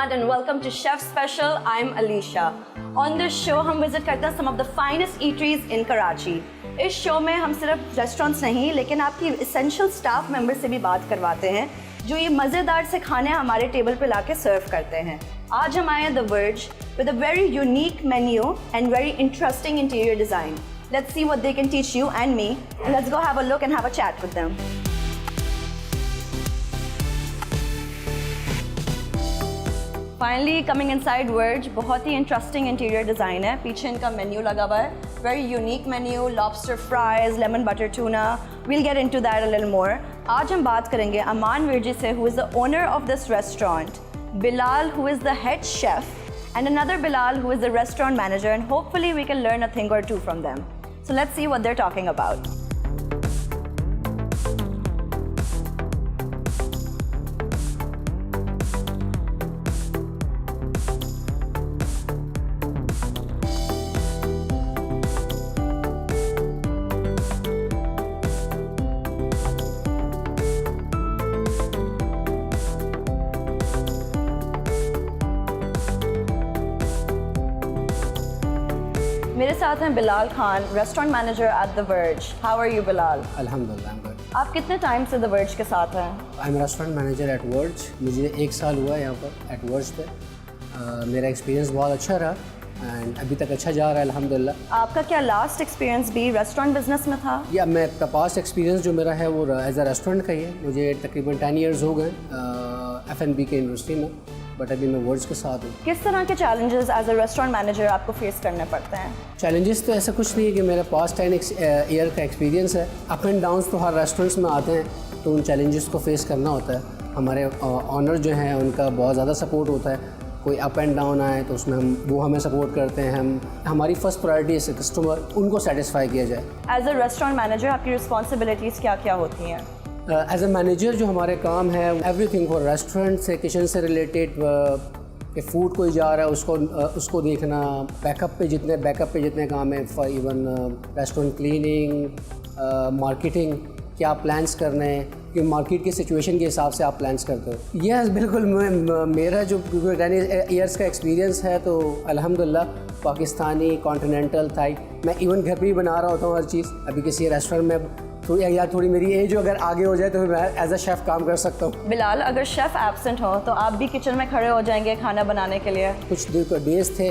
everyone and welcome to Chef Special. I'm Alicia. On this show हम visit करते हैं some of the finest eateries in Karachi. इस show में हम सिर्फ रेस्टोरेंट्स नहीं लेकिन आपकी एसेंशियल स्टाफ मेंबर से भी बात करवाते हैं जो ये मज़ेदार से खाने हमारे टेबल पे लाके सर्व करते हैं. आज हम आए हैं the verge with a very unique menu and very interesting interior design. Let's see what they can teach you and me. Let's go have a look and have a chat with them. Finally coming inside Verge, बहुत ही interesting interior design है. पीछे इनका menu लगा हुआ है. Very unique menu, lobster fries, lemon butter tuna. We'll get into that a little more. आज हम बात करेंगे अमान विरजी से, who is the owner of this restaurant, Bilal, who is the head chef, and another Bilal, who is the restaurant manager, and hopefully we can learn a thing or two from them. So let's see what they're talking about. मेरे साथ हैं Bilal Khan, restaurant manager at the Verge. How are you Bilal? अल्हम्दुलिल्लाह, I'm good. आप कितने time से the verge के साथ हैं? I am restaurant manager eight verge. मुझे 1 साल हुआ है यहाँ पर एट वर्ज पे. मेरा एक्सपीरियंस बहुत अच्छा रहा एंड अभी तक अच्छा जा रहा है अल्हम्दुलिल्लाह. आपका क्या लास्ट एक्सपीरियंस भी रेस्टोरेंट बिजनेस में था? या मैं पास्ट एक्सपीरियंस जो मेरा है वो एज अ रेस्टोरेंट का ही है. मुझे तकरीबन 10 ईयर्स हो गए F&B के इंडस्ट्री में, बट अभी मैं वर्ड्स के साथ हूँ. किस तरह के challenges as a restaurant manager आपको फेस करने पड़ते हैं? चैलेंजेस तो ऐसा कुछ नहीं है कि मेरा पास्ट 10 ईयर का एक्सपीरियंस है. अप एंड डाउन्स तो हर रेस्टोरेंट्स में आते हैं, तो उन चैलेंजेस को फेस करना होता है. हमारे ऑनर जो हैं उनका बहुत ज़्यादा सपोर्ट होता है. कोई अप एंड डाउन आए तो उसमें वो हमें सपोर्ट करते हैं. हमारी फर्स्ट प्रायोरिटी है कस्टमर, उनको सेटिस्फाई किया जाए. एज अ रेस्टोरेंट मैनेजर आपकी रिस्पॉन्सिबिलिटीज़ क्या क्या होती हैं? एज अ मैनेजर जो हमारे काम है एवरीथिंग फॉर रेस्टोरेंट से किचन से रिलेटेड, कि फूड कोई जा रहा है उसको देखना, बैकअप पे जितने काम है, for even restaurant cleaning, marketing, क्या प्लान्स करने हैं कि मार्केट की सिचुएशन के हिसाब से आप प्लान्स करते हो. यस बिल्कुल. मेरा जो 10 ईयर्स का एक्सपीरियंस है तो अल्हम्दुलिल्लाह पाकिस्तानी, कॉन्टिनेंटल, थाई, मैं इवन घर पे ही बना रहा होता हूँ हर चीज़. अभी किसी रेस्टोरेंट में थोड़ी मेरी एज अगर आगे हो जाए तो मैं एज अ शेफ़ काम कर सकता हूँ. बिलाल, अगर शेफ़ एब्सेंट हो तो आप भी किचन में खड़े हो जाएंगे खाना बनाने के लिए? कुछ डेज थे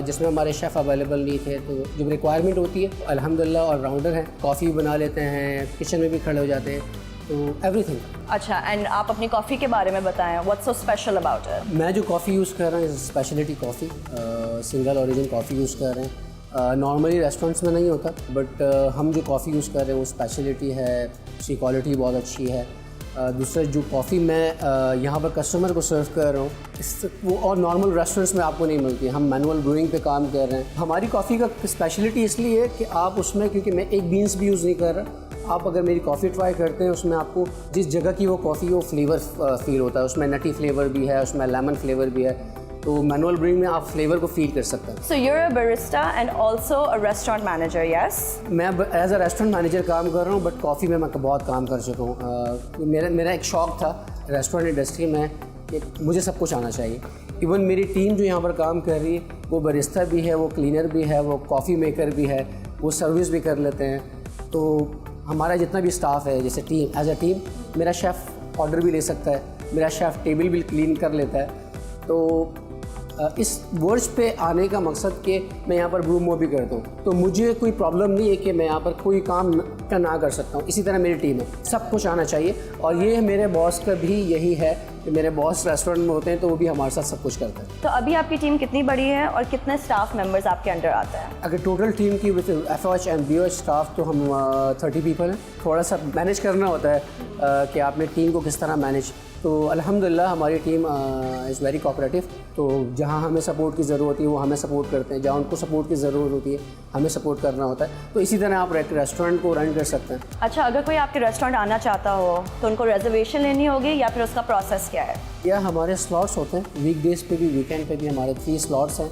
जिसमें हमारे शेफ़ अवेलेबल नहीं थे, तो जब रिक्वायरमेंट होती है अल्हम्दुलिल्लाह ऑल राउंडर हैं. कॉफ़ी बना लेते हैं, किचन में भी खड़े हो जाते हैं, तो एवरीथिंग. अच्छा, एंड आप अपनी कॉफ़ी के बारे में बताएं. What's so special about it? मैं जो कॉफ़ी यूज़ कर रहा हूँ speciality coffee, single origin coffee use कर रहे हैं. नॉर्मली रेस्टोरेंट्स में नहीं होता, बट हम जो कॉफ़ी यूज़ कर रहे हैं वो स्पेशलिटी है, उसकी क्वालिटी बहुत अच्छी है. दूसरा जो कॉफ़ी मैं यहाँ पर कस्टमर को सर्व कर रहा हूँ वो और नॉर्मल रेस्टोरेंट्स में आपको नहीं मिलती. हम मैनुअल ब्रूइंग पे काम कर रहे हैं. हमारी कॉफ़ी का स्पेशलिटी इसलिए है कि आप उसमें, क्योंकि मैं एक बीन्स भी यूज़ नहीं कर रहा, आप अगर मेरी कॉफ़ी ट्राई करते हैं उसमें आपको जिस जगह की वो कॉफ़ी वो फ्लेवर फील होता है. उसमें नटी फ्लेवर भी है, उसमें लेमन फ्लेवर भी है, तो मैनुअल ब्रूइंग में आप फ्लेवर को फील कर सकते हैं. So you are a barista and also a restaurant manager? Yes. मैं एज अ रेस्टोरेंट मैनेजर काम कर रहा हूँ, बट कॉफ़ी में मैं बहुत काम कर चुका हूँ. मेरा एक शौक़ था रेस्टोरेंट इंडस्ट्री में कि मुझे सब कुछ आना चाहिए. इवन मेरी टीम जो यहाँ पर काम कर रही है वो बारिस्ता भी है, वो क्लीनर भी है, वो कॉफ़ी मेकर भी है, वो सर्विस भी कर लेते हैं. तो हमारा जितना भी स्टाफ है, जैसे टीम, एज अ टीम मेरा शेफ़ ऑर्डर भी ले सकता है, मेरा शेफ़ टेबल भी क्लीन कर लेता है. तो इस वर्ष पे आने का मकसद कि मैं यहाँ पर ब्रू मोब भी करता हूँ, तो मुझे कोई प्रॉब्लम नहीं है कि मैं यहाँ पर कोई काम ना कर सकता हूँ. इसी तरह मेरी टीम है, सब कुछ आना चाहिए. और ये मेरे बॉस का भी यही है कि मेरे बॉस रेस्टोरेंट में होते हैं तो वो भी हमारे साथ सब कुछ करते हैं. तो अभी आपकी टीम कितनी बड़ी है और कितने स्टाफ मेंबर्स आपके अंडर आते हैं? अगर टोटल टीम की with FOH and BOH staff तो हम 30 पीपल हैं. थोड़ा सा मैनेज करना होता है कि आपने टीम को किस तरह मैनेज. तो अल्हम्दुलिल्लाह हमारी टीम इज़ वेरी कोऑपरेटिव. तो जहाँ हमें सपोर्ट की ज़रूरत होती है वो हमें सपोर्ट करते हैं, जहाँ उनको सपोर्ट की ज़रूरत होती है हमें सपोर्ट करना होता है. तो इसी तरह आप रेस्टोरेंट को रन कर सकते हैं. अच्छा, अगर कोई आपके रेस्टोरेंट आना चाहता हो तो उनको रिजर्वेशन लेनी होगी या फिर उसका प्रोसेस क्या है? या हमारे स्लॉट्स होते हैं, वीकडेज़ पे भी, वीकेंड पे भी हमारे 3 स्लॉट्स हैं.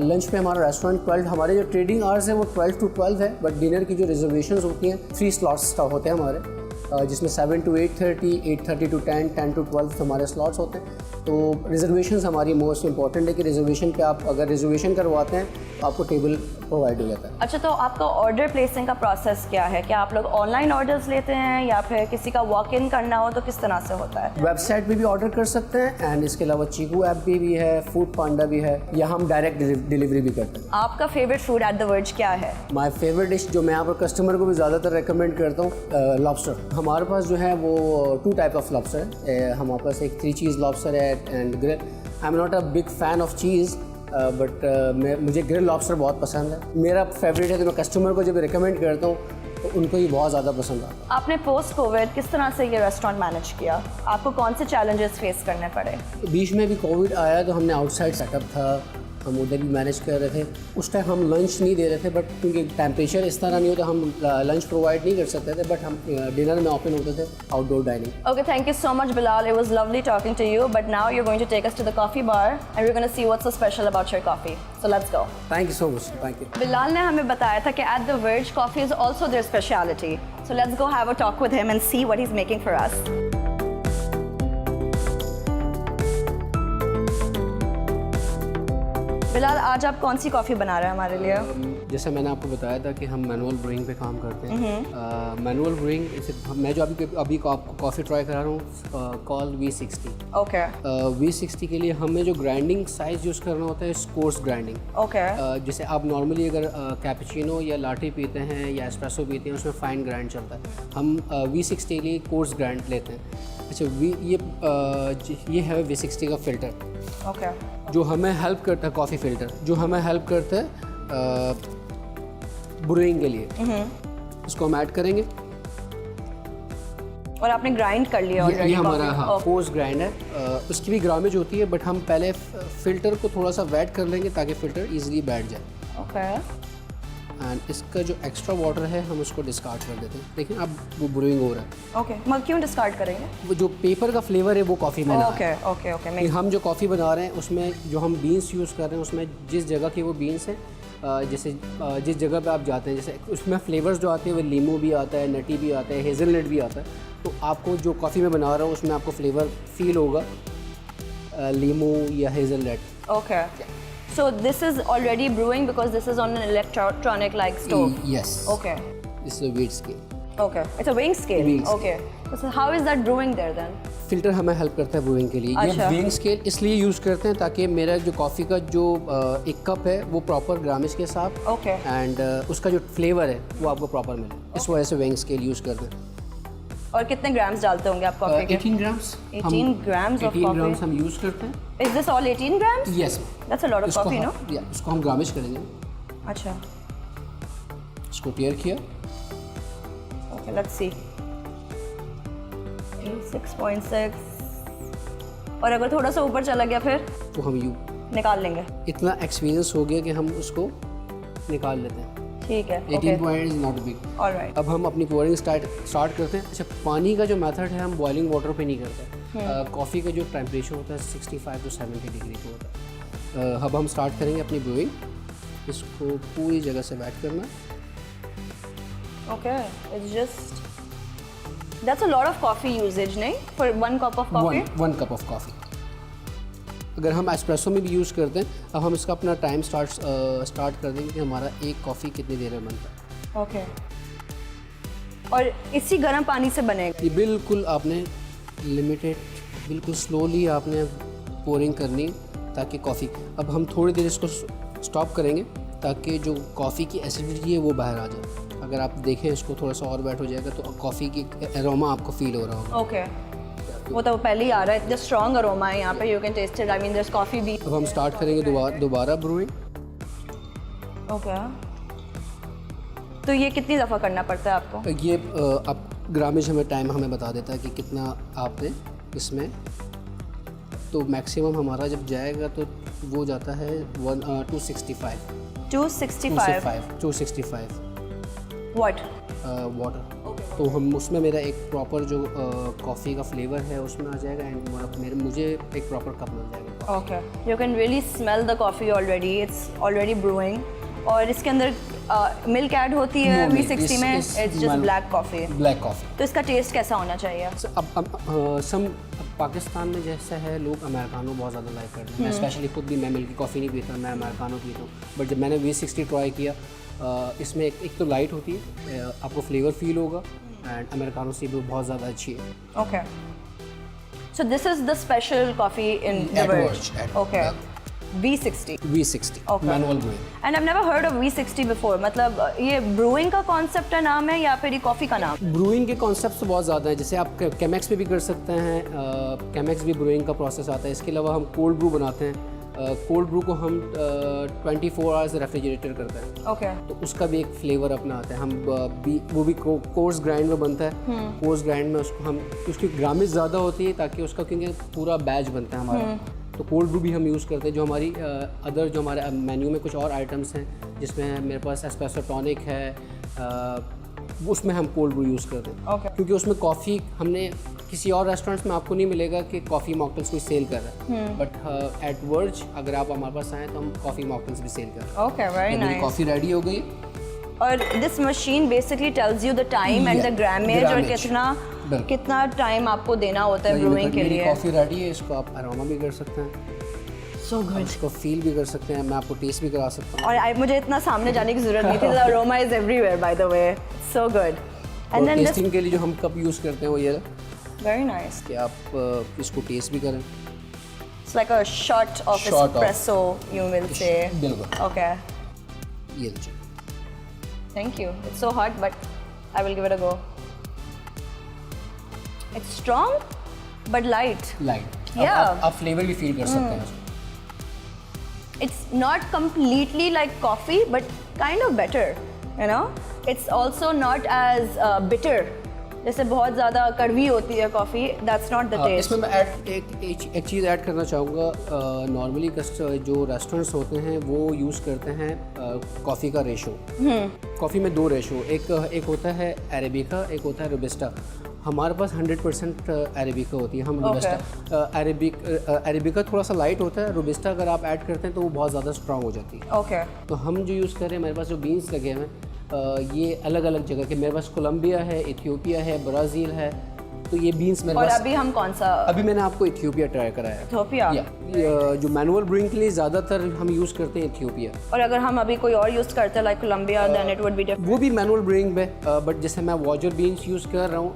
लंच पे हमारा रेस्टोरेंट 12, हमारे जो ट्रेडिंग आवर्स हैं वो 12 to 12 है, बट डिनर की जो रिजर्वेशंस होती हैं 3 स्लॉट्स होते हैं हमारे. जिसमें 7 to 8:30, 8:30 to 10, 10 to 12 हमारे स्लॉट्स होते हैं। तो रिजर्वेशन हमारी मोस्ट इंपॉर्टेंट है कि रिजर्वेशन पे आप अगर रिजर्वेशन करवाते हैं तो आपको टेबल प्रोवाइड हो जाता है। अच्छा, तो आपका ऑर्डर प्लेसिंग का प्रोसेस क्या है? क्या आप लोग ऑनलाइन ऑर्डर्स लेते हैं या फिर किसी का वॉक इन करना हो तो किस तरह से होता है? वेबसाइट पे भी ऑर्डर कर सकते हैं एंड इसके अलावा चीकू ऐप भी है, फूड पांडा भी है, या हम डायरेक्ट डिलीवरी भी करते हैं। आपका favourite food at the verge क्या है? माय फेवरेट डिश जो मैं यहाँ पर कस्टमर को भी ज़्यादातर रेकमेंड करता हूँ, लॉबस्टर। हमारे पास जो है वो 2 टाइप ऑफ लॉबस्टर है। हमारे पास एक 3 चीज़ लॉबस्टर है and grill. I am not a big fan of cheese but मुझे ग्रिल लॉबस्टर बहुत पसंद है। मेरा फेवरेट है, तो मैं कस्टमर को जब रिकमेंड करता हूँ तो उनको ये बहुत ज़्यादा पसंद आता है। आपने पोस्ट कोविड किस तरह से ये रेस्टोरेंट मैनेज किया? आपको कौन से चैलेंजेस फेस करने पड़े? बीच में भी कोविड आया तो हमने आउटसाइड सेटअप था, हम उधर भी मैनेज कर रहे थे। उस टाइम हम लंच नहीं दे रहे थे, बट क्योंकि टेम्परेचर इस तरह नहीं होता हम लंच प्रोवाइड नहीं कर सकते थे, बट हम डिनर में ओपन होते थे, outdoor dining. Okay, thank you so much Bilal, it was lovely talking to you, but now you are going to take us to the coffee bar and we are going to see what's so special about your coffee, so let's go. Thank you so much. Thank you. Bilal ने हमें बताया था कि at the Verge coffee is also their speciality, so let's go have a talk with him and see what he is making for us. Bilal, आज आप कौन सी coffee बना रहे हैं हमारे लिए? जैसे मैंने आपको बताया था कि हम मैनुअल ब्रूइंग पे काम करते हैं। मैनुअल ब्रूइंग मैं जो अभी कॉफ़ी ट्राई करा रहा हूँ, कॉल V60। ओके। V60 के लिए हमें जो ग्राइंडिंग साइज़ यूज़ करना होता है कोर्स ग्राइंडिंग। ओके। जैसे आप नॉर्मली अगर कैपुचिनो या लाटे पीते हैं या एस्प्रेसो पीते हैं, उसमें फ़ाइन ग्राइंड चलता है। हम V60 के लिए कोर्स ग्राइंड लेते हैं। अच्छा, ये है V60 का फ़िल्टर। ओके। जो हमें हेल्प करता है, कॉफ़ी फ़िल्टर जो हमें हेल्प करता है ब्रूइंग के लिए। इसको हम ऐड करेंगे और आपने ग्राइंड कर लिया ऑलरेडी। ये हमारा कोर्स ग्राइंड है। उसकी भी ग्रामेज होती है, बट हम पहले फ़िल्टर को थोड़ा सा वेट कर लेंगे ताकि फ़िल्टर इजीली बैठ जाए। ओके। एंड इसका जो एक्स्ट्रा वाटर है हम उसको डिस्कार्ड कर देते हैं। देखिए अब वो ब्रूइंग हो रहा है। ओके। मगर क्यों डिस्कार्ड करेंगे? वो जो पेपर का फ्लेवर है वो कॉफ़ी में ना ओके ओके ओके। हम जो कॉफ़ी बना रहे हैं उसमें जो हम बीन्स यूज़ कर रहे हैं, उसमें जिस जगह की वो बीन्स हैं, जैसे जिस जगह पे आप जाते हैं, जैसे उसमें फ्लेवर्स जो आते हैं वो लीमू भी आता है, नटी भी आता है, हेज़लनट भी आता है। तो आपको जो कॉफ़ी में बना रहा हूँ उसमें आपको फ्लेवर फील होगा लीमू या hazelnut. Okay. So this is already brewing because this is on an electronic like stove. Yes. Okay. This is a weight scale. Okay. It's a weighing scale. Weighing okay. So how is that brewing there then? Filter हमें help करता है brewing के लिए। अच्छा। ये weighing scale इसलिए use करते हैं ताकि मेरा जो कॉफ़ी का जो एक कप है वो प्रॉपर ग्रामेज के साथ Okay. एंड उसका जो फ्लेवर है वो आपको प्रॉपर मिले। इस वजह से weighing scale यूज़ करते हैं। और कितने ग्राम्स डालते होंगे आप कॉफी के? 18 grams. 18 grams of 18 coffee? Grams हम यूज़ करते हैं। Is this all 18 grams? Yes. That's a lot of coffee, no? इसको हम ग्रामेज करेंगे। अच्छा। इसको टेयर किया। Okay, let's see. 6.6. और अगर थोड़ा सा ऊपर चला गया फिर तो हम निकाल लेंगे। इतना एक्सपीरियंस हो गया कि हम उसको निकाल लेते हैं। ठीक है। 18 point is not big. Alright. अब हम अपनी पोरिंग स्टार्ट करते हैं। अच्छा, पानी का जो मेथड है हम बॉइलिंग वाटर पे नहीं करते। कॉफ़ी का जो टेम्परेचर होता है 65 to 70 डिग्री पे होता है। अब हम स्टार्ट करेंगे अपनी ब्रूइंग। इसको पूरी जगह से वेट करना। Okay, it's just that's a lot of coffee uses, नहीं? For 1 cup of coffee? 1 cup of coffee. अगर हम एस्प्रेसो में भी यूज़ करते हैं, अब हम इसका अपना टाइम स्टार्ट कर देंगे कि हमारा एक कॉफ़ी कितनी देर में बनता है। ओके। और इसी गर्म पानी से बनेगा? ये बिल्कुल आपने लिमिटेड, बिल्कुल स्लोली आपने पोरिंग करनी ताकि कॉफ़ी। अब हम थोड़ी देर इसको स्टॉप करेंगे ताकि जो कॉफ़ी की एसिडिटी है वो बाहर आ जाए। अगर आप देखें इसको थोड़ा सा और वेट हो जाएगा तो कॉफ़ी की एरोमा आपको फील हो रहा होगा। ओके। वो तो पहले ही आ रहा है, इतना स्ट्रॉन्ग अरोमा है यहाँ पे, you can taste it. I mean there is coffee भी। अब हम स्टार्ट करेंगे दोबारा ब्रूइंग। ओके। तो ये कितनी दफ़ा करना पड़ता है आपको? ये अब ग्रामेज हमें बता देता है कि कितना आपने इसमें। तो मैक्सिमम हमारा जब जाएगा तो वो जाता है 265। 265 व्हाट? वाटर। तो हम उसमें मेरा एक प्रॉपर जो कॉफ़ी का फ्लेवर है उसमें आ जाएगा एंड मुझे एक प्रॉपर कप मिल जाएगा। Okay. You can really smell the coffee already, it's already brewing. और इसके अंदर मिल्क ऐड होती है No milk. V60 में? It's it's just black coffee. Black coffee. तो इसका टेस्ट कैसा होना चाहिए? सम पाकिस्तान में जैसा है, लोग अमेरिकानो बहुत ज़्यादा लाइक करते हैं। मैं स्पेशली खुद भी, मैं मिल्क की कॉफ़ी नहीं पीता, मैं अमेरिकानो पीता हूँ। बट जब मैंने V60 ट्राई किया, इसमें एक तो लाइट होती है, आपको फ्लेवर फील होगा, एंड अमेरिकानो से भी बहुत ज़्यादा अच्छी है। Okay, so this is the special coffee in the verge. Okay, V60 V60 manual brewing. And I never heard of V60 before. मतलब ये ब्रूइंग का कॉन्सेप्ट का नाम है या फिर ये कॉफ़ी का नाम? ब्रूइंग के कॉन्सेप्ट तो बहुत ज़्यादा है, जैसे आप कैमेक्स पे भी कर सकते हैं, कैमेक्स भी ब्रूइंग का प्रोसेस आता है। इसके अलावा हम कोल्ड ब्रू बनाते हैं। कोल्ड ब्रू को हम 24 आवर्स रेफ्रिजरेटर करते हैं। ओके, तो उसका भी एक फ्लेवर अपना आता है। हम वो भी कोर्स ग्राइंड में बनता है। कोर्स ग्राइंड में उसको हम, उसकी ग्रामेज ज़्यादा होती है ताकि उसका, क्योंकि पूरा बैच बनता है हमारा, तो कोल्ड ब्रू भी हम यूज़ करते हैं। जो हमारी अदर जो हमारे मेन्यू में कुछ और आइटम्स हैं, जिसमें मेरे पास एस्प्रेसो टॉनिक है, उसमें हम कोल्ड ब्रू यूज़ करते हैं। ओके, क्योंकि उसमें कॉफ़ी हमने किसी और रेस्टोरेंट्स में आपको नहीं मिलेगा कि कॉफ़ी मॉकटेल्स कोई सेल कर रहा है, बट एट वर्ज अगर आप हमारे पास आएँ तो हम कॉफ़ी मॉकटेल्स भी सेल कर रहे हैं। Okay, very nice. Coffee ready हो गई, और this machine basically tells you the time and the grammage और कितना टाइम आपको देना होता है ब्रूइंग के लिए। कॉफ़ी रेडी है, इसको आप अरोमा भी कर सकते हैं, सो गुड, इसको फील भी कर सकते हैं, मैं आपको टेस्ट भी करा सकता हूँ। और मुझे इतना सामने जाने की जरूरत नहीं थी। The aroma is everywhere by the way, so good. And then tasting के लिए जो हम कप यूज़ करते हैं वो ये वेरी नाइस, कि आप इसको टेस्ट भी करें। It's like a shot of espresso you will say. बिल्कुल। ओके, ये लीजिए। Thank you. It's so hot but I will give it a go. It's strong but light. आप फ्लेवर भी फील कर सकते हैं। It's not completely like coffee, but kind of better, you know? It's also not as bitter. जैसे बहुत ज़्यादा कड़वी होती है coffee, that's not the taste. इसमें मैं एक चीज़ ऐड करना चाहूँगा। नॉर्मली जो रेस्टोरेंट्स होते हैं वो यूज़ करते हैं कॉफ़ी का रेशो। कॉफ़ी में 2 रेशो, एक होता है अरेबिका, एक होता है रोबस्टा। हमारे पास 100% अरेबिका होती है, हम रोबस्टा। अरेबिका थोड़ा सा लाइट होता है, रोबस्टा अगर आप ऐड करते हैं तो वो बहुत ज़्यादा स्ट्रांग हो जाती है। ओके, तो हम जो यूज़ कर रहे हैं, मेरे पास जो बीन्स लगे हैं, ये अलग अलग जगह के, मेरे पास कोलंबिया है, इथियोपिया है, ब्राज़ील है, तो ये बीन्स मेरे और पास। अभी हम कौन सा? अभी मैंने आपको इथियोपिया ट्राई कराया। इथियोपिया? जो मैनुअल ब्रूइंग के लिए ज़्यादातर हम यूज़ करते हैं इथियोपिया। और अगर हम अभी कोई और यूज़ करते हैं like Colombia, then it would be different. वो भी मैनुअल ब्रूइंग में, बट जैसे मैं वॉजर बीन्स यूज़ कर रहा हूँ,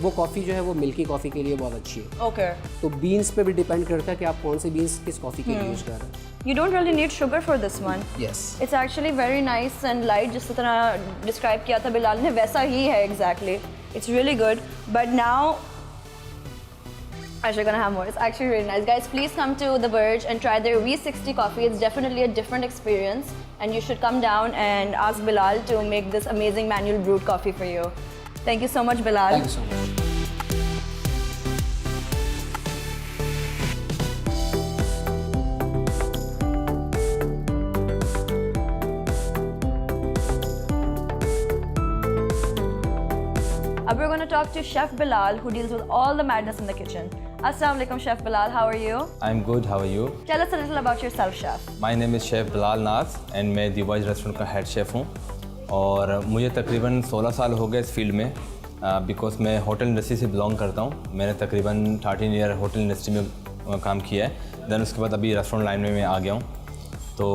वो कॉफ़ी जो है वो मिल्की कॉफ़ी के लिए बहुत अच्छी है। ओके, तो बीन्स पे भी डिपेंड करता है कि आप कौन से बीन्स किस कॉफ़ी के लिए यूज़ कर रहे हैं। You don't really need sugar for this one. Yes. It's actually very nice and light, जिस तरह डिस्क्राइब किया था बिलाल ने वैसा ही है exactly. It's really good. But now, actually gonna have more. It's actually really nice. Guys, please come to The Verge and try their V60 coffee. It's definitely a different experience, and you should come down and ask Bilal to make this amazing manual brewed coffee for you. Thank you so much, Bilal. Thank you so much. We're going to talk to Chef Bilal, who deals with all the madness in the kitchen. Assalamu alaikum, Chef Bilal. How are you? I'm good. How are you? Tell us a little about yourself, Chef. My name is Chef Bilal Naz and मैं The Verge restaurant का head chef हूँ और मुझे तकरीबन 16 साल हो गए इस फील्ड में बिकॉज मैं होटल इंडस्ट्री से बिलोंग करता हूँ। मैंने तकरीबन 13 ईयर होटल इंडस्ट्री में काम किया है। देन उसके बाद अभी रेस्टोरेंट लाइन में मैं आ गया हूँ। तो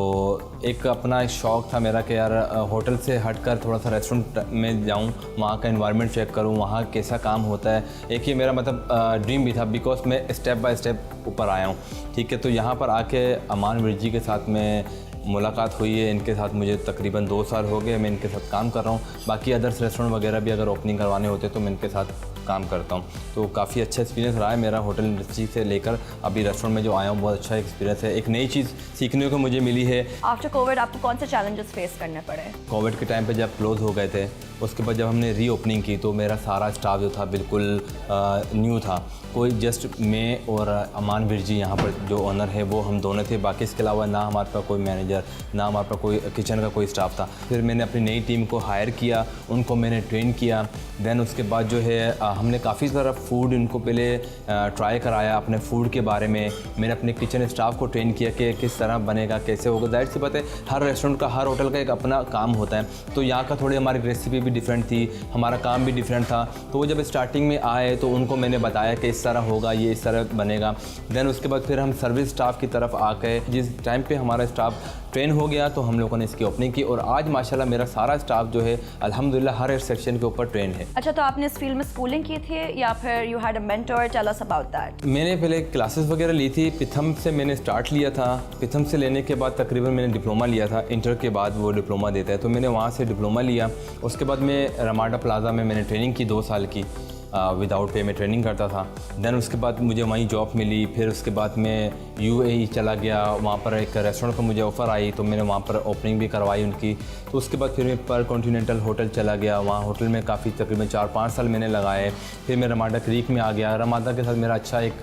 एक अपना एक शौक़ था मेरा कि यार होटल से हटकर थोड़ा सा रेस्टोरेंट में जाऊं, वहाँ का एनवायरनमेंट चेक करूं, वहाँ कैसा काम होता है। एक ये मेरा मतलब ड्रीम भी था बिकॉज मैं स्टेप बाय स्टेप ऊपर आया हूँ। ठीक है, तो यहाँ पर आके अमान विरजी के साथ में मुलाकात हुई है। इनके साथ मुझे तकरीबन 2 साल हो गए मैं इनके साथ काम कर रहा हूँ। बाकी अदर्स रेस्टोरेंट वगैरह भी अगर ओपनिंग करवाने होते तो मैं इनके साथ काम करता हूँ। तो काफ़ी अच्छा एक्सपीरियंस रहा है मेरा होटल इंडस्ट्री से लेकर अभी रेस्टोरेंट में जो आया हूँ। बहुत अच्छा एक्सपीरियंस है, एक नई चीज़ सीखने को मुझे मिली है। आफ्टर कोविड आपको कौन से चैलेंजेस फेस करने पड़े? कोविड के टाइम पे जब क्लोज़ हो गए थे, उसके बाद जब हमने रीओपनिंग की तो मेरा सारा स्टाफ जो था बिल्कुल न्यू था। कोई जस्ट मैं और अमान विरजी यहाँ पर जो ओनर है वो हम दोनों थे। बाकी इसके अलावा ना हमारे पास कोई मैनेजर, ना हमारे पास कोई किचन का कोई स्टाफ था। फिर मैंने अपनी नई टीम को हायर किया, उनको मैंने ट्रेन किया। देन उसके बाद जो है हमने काफ़ी सारा फूड इनको पहले ट्राई कराया, अपने फूड के बारे में मैंने अपने किचन स्टाफ को ट्रेन किया कि किस तरह बनेगा, कैसे होगा। ज़ाहिर सी बात है, हर रेस्टोरेंट का, हर होटल का एक अपना काम होता है। तो यहाँ का थोड़ी हमारी रेसिपी भी डिफरेंट थी, हमारा काम भी डिफरेंट था। तो वो जब स्टार्टिंग में आए तो उनको मैंने बताया कि इस तरह होगा, ये इस तरह बनेगा। देन उसके बाद फिर हम सर्विस स्टाफ की तरफ आके जिस टाइम पे हमारा स्टाफ ट्रेन हो गया तो हम लोगों ने इसकी ओपनिंग की, और आज माशाल्लाह मेरा सारा स्टाफ जो है अल्हम्दुलिल्लाह हर एक सेक्शन के ऊपर ट्रेन है। अच्छा, तो आपने इस फील्ड में स्कूलिंग की थी या फिर you had a mentor? Tell us about that. मैंने पहले क्लासेस वगैरह ली थी, पिथम से मैंने स्टार्ट लिया था। पिथम से लेने के बाद तकरीबन मैंने डिप्लोमा लिया था, इंटर के बाद वो डिप्लोमा देता है, तो मैंने वहाँ से डिप्लोमा लिया। उसके बाद मैं रमाडा प्लाजा में मैंने ट्रेनिंग की 2 साल की, विदाउट पे में ट्रेनिंग करता था। देन उसके बाद मुझे वहीं जॉब मिली। फिर उसके बाद मैं UAE चला गया, वहाँ पर एक रेस्टोरेंट का मुझे ऑफ़र आई तो मैंने वहाँ पर ओपनिंग भी करवाई उनकी। तो उसके बाद फिर मैं पर कॉन्टिनेंटल होटल चला गया, वहाँ होटल में काफ़ी तकरीबन 4-5 साल मैंने लगाए। फिर मैं रमाडा क्रीक में आ गया। रमाडा के साथ मेरा अच्छा एक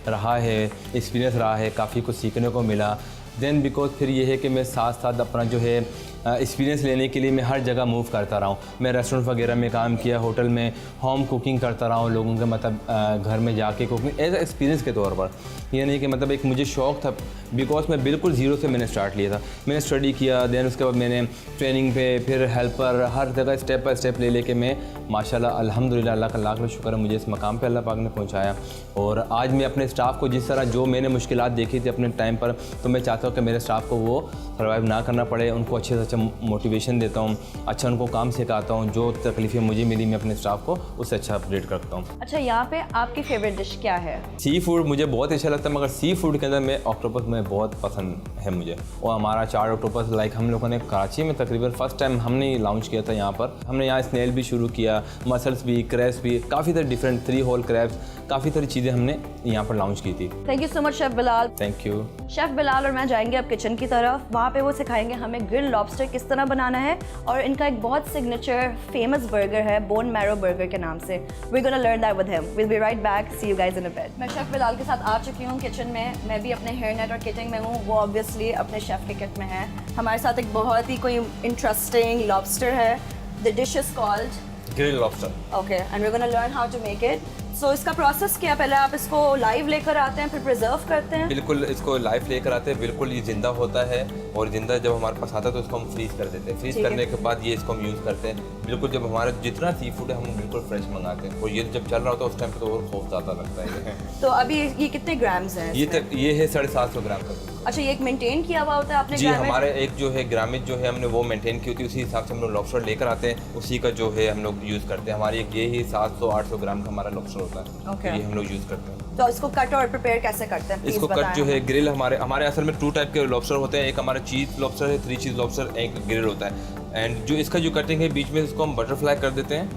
रहा है, एक्सपीरियंस रहा है, काफ़ी कुछ सीखने को मिला। देन बिकॉज फिर ये है कि मैं साथ साथ अपना जो है एक्सपीरियंस लेने के लिए मैं हर जगह मूव करता रहा हूँ। मैं रेस्टोरेंट वगैरह में काम किया, होटल में होम कुकिंग करता रहा हूँ, लोगों के मतलब घर में जाके कुकिंग एज एक्सपीरियंस के तौर पर। ये नहीं कि मतलब एक मुझे शौक़ था, बिकॉज मैं बिल्कुल ज़ीरो से मैंने स्टार्ट लिया था। मैंने स्टडी किया, देन उसके बाद मैंने ट्रेनिंग पे, फिर हेल्पर, हर जगह स्टेप बाय स्टेप ले लेके मैं माशाल्लाह अल्हम्दुलिल्लाह अल्लाह का लाख लाख शुक्र है मुझे इस मकाम पे अल्लाह पाक ने पहुँचाया। और आज मैं अपने स्टाफ को जिस तरह जो मैंने मुश्किलात देखी थी अपने टाइम पर, तो मैं चाहता हूँ कि मेरे स्टाफ को वो सर्वाइव ना करना पड़े, उनको अच्छे से अच्छा मोटिवेशन देता हूँ, अच्छा उनको काम सिखाता हूँ। जो तकलीफ़ें मुझे मिली मैं अपने स्टाफ को उससे अच्छा अपडेट करता हूँ। अच्छा, यहाँ पे आपकी फेवरेट डिश क्या है? सी फूड मुझे बहुत अच्छा लगता है, मगर सी फूड के अंदर मैं ऑक्टोपस में बहुत पसंद है मुझे। और हमारा 4 ऑक्टोपस लाइक हम लोगों ने कराची में तकरीबन फर्स्ट टाइम हमने लॉन्च किया था। यहाँ पर हमने यहाँ स्नेल भी शुरू किया, मसल्स भी, क्रैब्स भी, काफ़ी तरह डिफरेंट 3 होल क्रैब्स, काफ़ी सारी चीज़ें हमने यहाँ पर लॉन्च की थी। Thank you so much chef Bilal. Thank you. Chef Bilal और मैं जाएंगे अब किचन की तरफ, वहाँ पे वो सिखाएंगे हमें ग्रिल्ड लॉबस्टर किस तरह बनाना है, और इनका एक बहुत सिग्नेचर फेमस बर्गर है बोन मैरो बर्गर के नाम से। We gonna learn that with him. Will be right back, see you guys in a bit. मैं शेफ़ बिलाल के साथ आ चुकी हूँ किचन में। मैं भी अपने हेयर नेट और किटिंग में हूँ, वो ऑब्वियसली अपने शेफ़ के किट में है। हमारे साथ एक बहुत ही कोई इंटरेस्टिंग लॉबस्टर है। The dish is called grilled lobster. Okay, and we gonna learn how to make it. So इसका प्रोसेस क्या है? पहले आप इसको लाइव लेकर आते हैं, फिर प्रिजर्व करते हैं? बिल्कुल, इसको लाइव लेकर आते हैं, बिल्कुल ये ज़िंदा होता है, और ज़िंदा जब हमारे पास आता है तो इसको हम फ्रीज़ कर देते हैं। फ्रीज़ करने के बाद ये इसको हम यूज़ करते हैं। बिल्कुल जब हमारा जितना सी फूड है हम बिल्कुल फ्रेश मंगाते हैं, और ये जब चल रहा होता है उस टाइम पे तो और खौफ ज़्यादा लगता है। तो अभी ये कितने ग्राम्स हैं? ये है 750 ग्राम का। अच्छा, ये एक मेंटेन किया हुआ होता है आपने? जी, हमारे एक जो है ग्रामेज जो है हमने वो मेंटेन की होती है, उसी हिसाब से हम लोग लॉबस्टर लेकर आते हैं, उसी का जो है हम लोग यूज़ करते हैं। हमारी एक ये ही 700-800 ग्राम का हमारा लॉबस्टर होता है। Okay. तो ये हम लोग यूज़ करते हैं। तो इसको कट और प्रिपेयर कैसे करते हैं? इसको कट जो है ग्रिल, हमारे असल में 2 टाइप के लॉबस्टर होते हैं। एक हमारा चीज़ लॉबस्टर है, 3 चीज़ लॉबस्टर, एक ग्रिल होता है। एंड जो इसका जो कटिंग है बीच में इसको हम बटरफ्लाई कर देते हैं,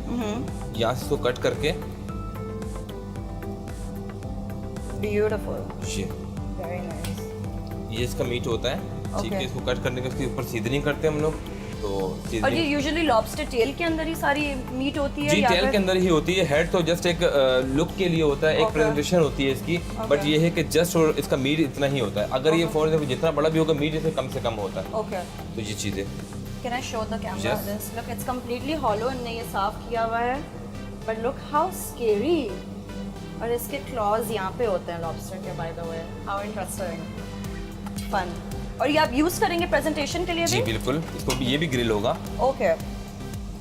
यहाँ से इसको कट करके। ब्यूटीफुल, ये वेरी नाइस। ये इसका मीट होता है, ठीक है। इसको कट करने के उसके ऊपर सीजनिंग करते हैं हम लोग। तो और ये सीजनिंग यूजुअली लॉबस्टर टेल के अंदर ही सारी मीट होती है? जी, या टेल फिर के अंदर ही होती है। हेड तो जस्ट एक लुक के लिए होता है, एक प्रेजेंटेशन होती है इसकी। बट ये है कि जस्ट और इसका मीट इतना ही होता है। अगर ये फॉर एग्जाम्पल जितना बड़ा भी होगा, मीट इससे कम से कम होता है। ओके, तो ये चीज़ें can I show the camera Yes. This? Look, it's completely hollow, इनने ये साफ किया हुआ है, बट लुक हाउ स्केरी। और इसके क्लॉज यहाँ पे होते हैं लॉबस्टर के, by the way. How interesting, fun. और ये आप यूज़ करेंगे प्रेजेंटेशन के लिए जी भी? बिल्कुल, इसको भी ये भी ग्रिल होगा। Okay,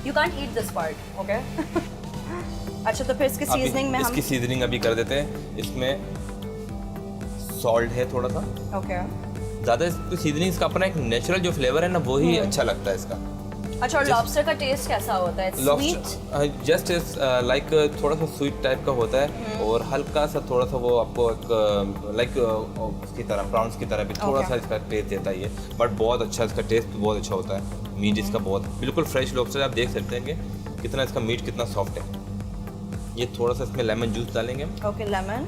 you can't eat this part, okay. अच्छा, तो फिर इसकी सीजनिंग में हम इसकी सीजनिंग अभी कर देते हैं। इसमें सॉल्ट है थोड़ा सा, ओके। ज़्यादा इसकी सीजनिंग, इसका अपना एक नेचुरल जो फ्लेवर है ना, वो ही अच्छा लगता है इसका। अच्छा, और लॉबस्टर का टेस्ट कैसा होता है? स्वीट? जस्ट इज लाइक थोड़ा सा स्वीट टाइप का होता है, और हल्का सा थोड़ा सा वो आपको एक लाइक उसकी तरह, प्रॉन्स की तरह भी थोड़ा सा इसका टेस्ट देता है ये। बट बहुत अच्छा, इसका टेस्ट बहुत अच्छा होता है। मीट इसका बहुत बिल्कुल फ्रेश लॉबस्टर, आप देख सकते हैं कि कितना इसका मीट कितना सॉफ्ट है। ये थोड़ा सा इसमें लेमन जूस डालेंगे। Okay, lemon.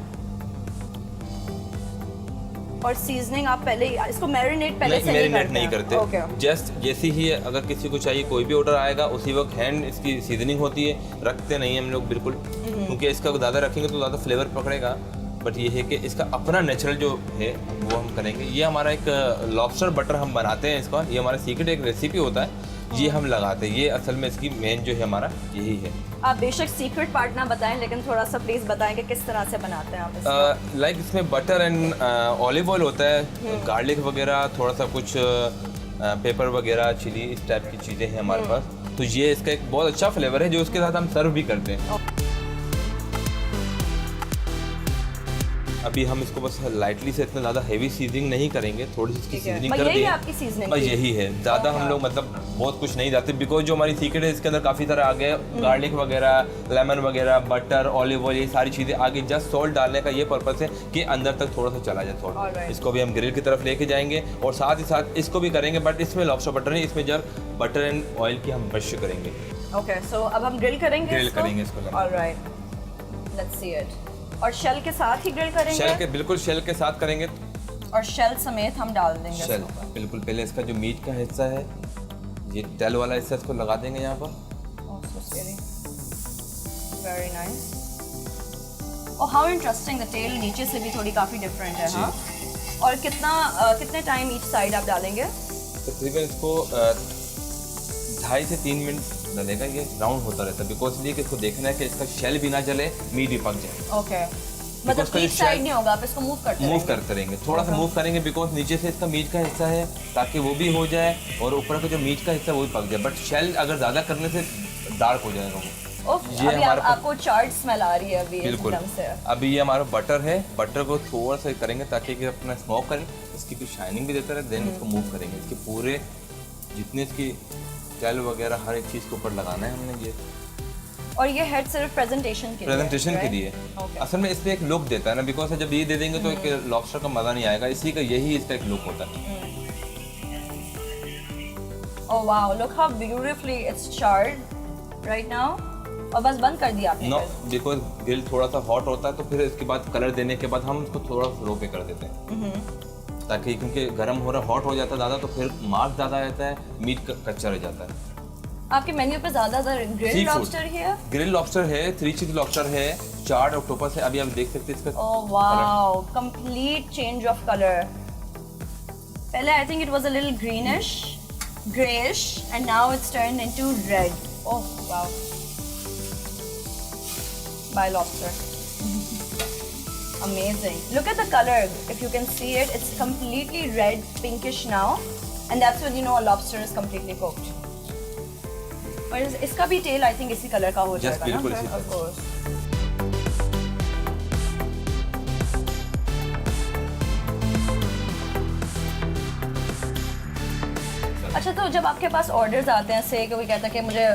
और सीजनिंग आप पहले इसको मैरिनेट पहले से मैरिनेट नहीं करते। ओके, जस्ट जैसे ही अगर किसी को चाहिए, कोई भी ऑर्डर आएगा उसी वक्त हैंड इसकी सीजनिंग होती है। रखते नहीं हम लोग बिल्कुल, क्योंकि इसका ज़्यादा रखेंगे तो ज़्यादा फ्लेवर पकड़ेगा। बट ये है कि इसका अपना नेचुरल जो है वो हम करेंगे। ये हमारा एक लॉबस्टर बटर हम बनाते हैं इसका, ये हमारा सीक्रेट एक रेसिपी होता है। ये हम लगाते हैं, ये असल में इसकी मेन जो है हमारा यही है। आप बेशक सीक्रेट पार्ट ना बताएं, लेकिन थोड़ा सा प्लीज बताएं कि किस तरह से बनाते हैं आप इसको। लाइक इसमें बटर एंड ऑलिव ऑयल होता है, गार्लिक वगैरह, थोड़ा सा कुछ पेपर वगैरह, चिली, इस टाइप की चीज़ें हैं हमारे पास। तो ये इसका एक बहुत अच्छा फ्लेवर है जो उसके साथ हम सर्व भी करते हैं। अभी हम इसको बस लाइटली से, इतना ज़्यादा हेवी सीजनिंग नहीं करेंगे, थोड़ी सी इसकी सीजनिंग कर दी यही है। आपकी सीजनिंग बस यही है, ज़्यादा हम लोग मतलब बहुत कुछ नहीं डालते, बिकॉज जो हमारी सीक्रेट है इसके अंदर काफ़ी सारा आ गया, गार्लिक वगैरह, लेमन वगैरह, बटर, ऑलिव ऑयल, ये सारी चीज़ें आगे। जस्ट सॉल्ट डालने का ये पर्पस है कि अंदर तक थोड़ा सा चला जाए थोड़ा। Alright. इसको भी हम ग्रिल की तरफ लेके जाएंगे और साथ ही साथ इसको भी करेंगे, बट इसमें लॉबस्टर बटर नहीं, इसमें जब बटर एंड ऑयल की हम ब्रश करेंगे। ओके, सो अब हम ग्रिल करेंगे Grill इसको? करेंगे इसको। Alright, let's see it. और शेल के साथ ही ग्रिल करेंगे? शेल के, बिल्कुल शेल के साथ करेंगे। और शेल समेत हम डाल देंगे शेल इसको। बिल्कुल, पहले इसका जो मीट का हिस्सा है, ये तेल वाला हिस्सा, इसको लगा देंगे यहाँ पर। Oh, so scary. Very nice. Oh, how interesting, the tail नीचे से भी थोड़ी काफ़ी डिफरेंट है, हाँ? और कितने टाइम ईच साइड आप डालेंगे? तकरीबन इसको 2.5 से 3 मिनट डलेगा, ये राउंड होता रहता है, बिकॉज इसलिए कि इसको देखना है कि इसका शेल भी ना जले, मीट भी पक जाए। ओके, मतलब इसका जो ईच साइड shell- नहीं होगा, आप इसको मूव करते मूव रहेंगे? करते रहेंगे, थोड़ा सा मूव करेंगे, बिकॉज नीचे से इसका मीट का हिस्सा है, ताकि वो भी हो जाए और ऊपर का जो मीट का हिस्सा वो भी पक जाए। बट शेल अगर ज़्यादा करने से डार्क हो जाएगा वो। ओह, ये अभी हमारे पास- आपको चार्ट स्मेल आ रही है अभी बिल्कुल। एकदम से। अभी ये हमारा बटर है, बटर को थोड़ा सा करेंगे ताकि कि अपना स्मोक करें, इसकी कुछ शाइनिंग भी देता रहे, देन इसको मूव करेंगे। इसके पूरे जितने इसकी तेल वगैरह हर एक चीज़ के ऊपर लगाना है हमने ये। और ये हेड सिर्फ प्रेजेंटेशन के लिए? प्रेजेंटेशन के लिए। Okay. असल में इसमें एक लुक देता है ना, बिकॉज जब ये दे देंगे तो एक लॉबस्टर का मज़ा नहीं आएगा, इसी का यही इसका एक लुक होता है। Oh wow, look how beautifully it's charred right now. और बस बंद कर दिया आपने? नो, फिर? बिकॉज ग्रिल थोड़ा सा हॉट होता है, तो फिर इसके बाद कलर देने के बाद हम इसको थोड़ा स्लो पे कर देते हैं, ताकि क्योंकि गर्म हो रहा, हॉट हो जाता है ज़्यादा, तो फिर मार्क ज़्यादा आ जाता है, मीट कच्चा रह जाता है। आपके मेन्यू पे ज़्यादातर ग्रिल लॉबस्टर ही है? ग्रिल लॉबस्टर है, 3 चीज लॉबस्टर है, चार्ड ऑक्टोपस है। अभी आप देख सकते हैं इसका Oh wow, complete change of color. पहले I think it was a little greenish, grayish, and now it's turned into red. Oh wow. By lobster. Amazing. Look at the color. If you can see it, it's completely red, pinkish now, and that's when you know a lobster is completely cooked. और इसका भी tail I think इसी colour का हो Yes, जाएगा ना? बिल्कुल इसी Of course. अच्छा, तो जब आपके पास ऑर्डर्स आते हैं, से कोई कहता है कि मुझे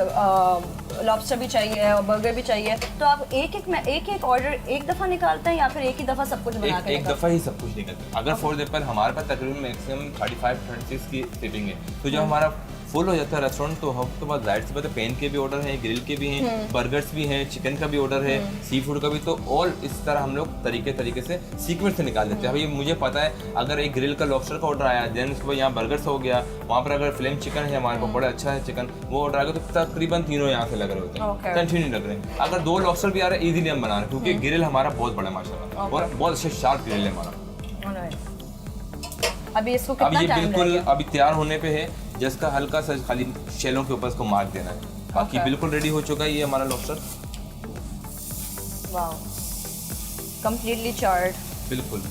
लॉबस्टर भी चाहिए और बर्गर भी चाहिए, तो आप एक ऑर्डर एक दफ़ा निकालते हैं या फिर एक ही दफ़ा सब कुछ बना के एक दफ़ा ही सब कुछ निकलता है। अगर फॉर एग्जाम्पल हमारे पास तकरीबन मैक्सिमम 35-36 की सिटिंग है, तो जब हमारा फुल हो जाता है रेस्टोरेंट, तो हम तो बाद जाहिर सी बात है, पेन के भी ऑर्डर हैं, ग्रिल के भी हैं, बर्गर्स भी हैं, चिकन का भी ऑर्डर है, सी फूड का भी, तो ऑल इस तरह हम लोग तरीके से सीक्वेंस से निकाल देते हैं। भाई मुझे पता है अगर एक ग्रिल का लॉबस्टर का ऑर्डर आया, देन उसके बाद यहाँ बर्गर्स हो गया, वहाँ पर अगर फ्लेम चिकन है हमारे पास बड़ा अच्छा है चिकन, वो ऑर्डर आ गया, तो तकरीबन तीनों यहाँ से लग रहे होते हैं, कंटिन्यू लग रहे हैं। अगर 2 लॉबस्टर भी आ रहे हैं, ईजिली हम बना रहे हैं, क्योंकि ग्रिल हमारा बहुत बड़ा माशाल्लाह और बहुत अच्छा शार्प ग्रिल है हमारा। अभी इसको अब कितना ये टाइम बिल्कुल लगेगा? अभी तैयार होने पे है, जिसका हल्का सा खाली शेलों के ऊपर इसको मार्क देना है, बाकी बिल्कुल रेडी हो चुका है ये हमारा लॉबस्टर। Wow, completely chard. बिल्कुल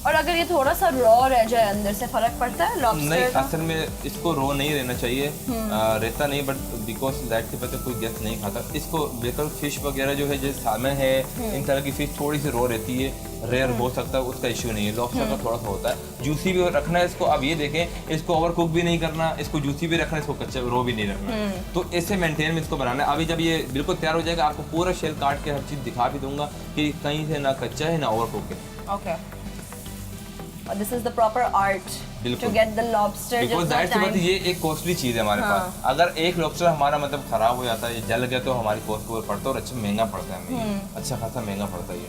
और अगर ये थोड़ा सा रॉ रह जाए अंदर से फर्क पड़ता है नहीं, लॉबस्टर का? असल में इसको रो नहीं रहना चाहिए, रहता नहीं, बट बिकॉज दैट की वजह कोई गेस्ट नहीं खाता इसको। बेहतर फिश वगैरह जो है, जैसे सालमन है, इन तरह की फिश थोड़ी सी रो रहती है, रेयर हो सकता है, उसका इश्यू नहीं है। लॉबस्टर का थोड़ा सा होता है, जूसी भी रखना है इसको। अब ये देखें, इसको ओवर कुक भी नहीं करना, इसको जूसी भी रखना है, इसको कच्चा रो भी नहीं रखना, तो ऐसे मेंटेन में इसको बनाना है। अभी जब ये बिल्कुल तैयार हो जाएगा, आपको पूरा शेल काट के हर चीज़ दिखा भी दूंगा कि कहीं से ना कच्चा है ना ओवर कुक है। Okay, this is the proper art to बिल्कुल। Get the lobster because that से बात ये एक कॉस्टली चीज़ है हमारे पास। अगर एक लॉबस्टर हमारा मतलब खराब हो जाता है, ये जल गया, तो हमारी कॉस्ट के ऊपर पड़ता है और अच्छा महंगा पड़ता है हमें, अच्छा खासा महंगा पड़ता है ये,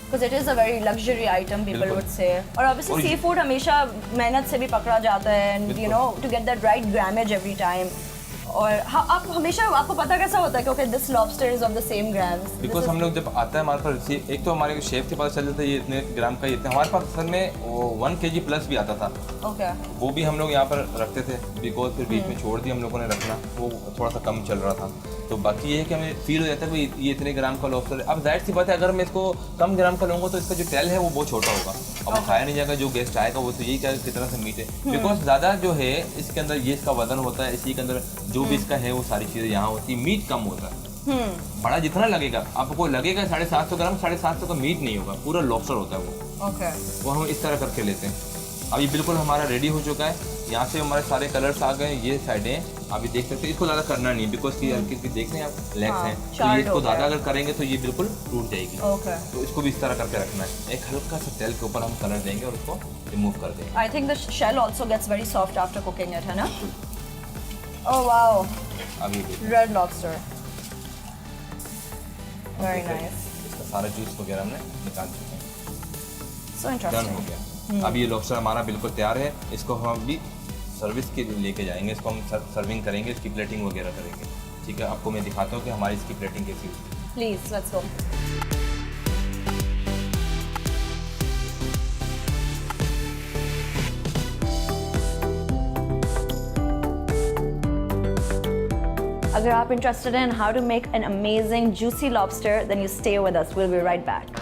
because it is a very luxury item people बिल्कुल। would say। और obviously और सी फूड हमेशा मेहनत से भी पकड़ा जाता है, and you know to get that right grammage every time। और हाँ, आप हमेशा आपको पता कैसा होता है कि okay this lobster is of the same grams? Because हम लोग जब आता है हमारे पास एक तो हमारे शेफ के पास चल जाता है ये इतने ग्राम का, इतने हमारे पास असल में वो 1 kg प्लस भी आता था। ओके। वो भी हम लोग यहाँ पर रखते थे बिकॉज फिर बीच में छोड़ दिया हम लोगों ने रखना, वो थोड़ा सा कम चल रहा था। तो बाकी ये है कि हमें फील हो जाता है कि ये इतने ग्राम का लॉबस्टर है। अब जाहिर सी बात है अगर मैं इसको कम ग्राम का लूँगा तो इसका जो टेल है वो बहुत छोटा होगा, अब वो खाया नहीं जाएगा। जो गेस्ट आएगा वो तो यही क्या कितना सा मीट है, बिकॉज ज़्यादा जो है इसके अंदर ये इसका वजन होता है, इसी के अंदर जो भी इसका है वो सारी चीज़ें यहाँ होती है, मीट कम होता है। बड़ा जितना लगेगा आपको लगेगा 750 ग्राम, 750 का मीट नहीं होगा, पूरा लॉबस्टर होता है वो। ओके। वो हम इस तरह करके लेते हैं। अब ये बिल्कुल हमारा रेडी हो चुका है, यहाँ से हमारे सारे कलर्स आ गए, ये साइडें आप ये देख सकते हैं। इसको ज़्यादा करना नहीं बिकॉज की हल्की देख रहे हैं आप लेग्स हैं, तो ये इसको ज़्यादा अगर करेंगे तो ये बिल्कुल टूट जाएगी। ओके। तो इसको भी इस तरह करके रखना है। एक हल्का सा तेल के ऊपर हम कलर देंगे और उसको रिमूव कर देंगे। I think the shell also gets very soft after cooking it, है ना? ओह वाओ, अब ये रेड लॉबस्टर, वेरी नाइस। इसका सारा जूस वगैरह हमने निकाल चुके हैं, सो डन इंटरेस्टिंग। हो गया। अब ये लॉबस्टर हमारा बिल्कुल तैयार है, इसको हम अभी सर्विस के लिए लेके जाएंगे, इसको हम सर्विंग करेंगे, इसकी प्लेटिंग वगैरह करेंगे। ठीक है, आपको मैं दिखाता हूँ कि हमारी इसकी प्लेटिंग कैसी होती है। Please let's go. अगर आप interested in how to make an amazing juicy lobster, then you stay with us. We'll be right back.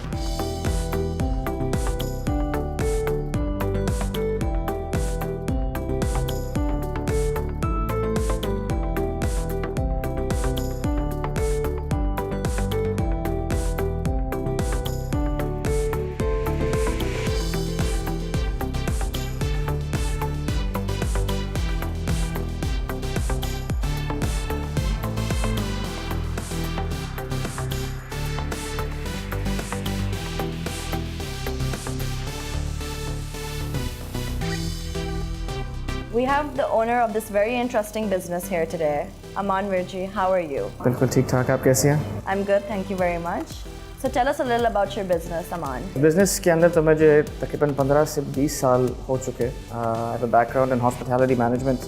We have the owner of this very interesting business here today, Aman Virji. How are you? बिल्कुल ठीक ठाक। आप कैसी हैं? I'm good, thank you very much. So tell us a little about your business, Aman. Business के अंदर तो मुझे तकरीबन 15 से 20 साल हो चुके। I have a background in hospitality management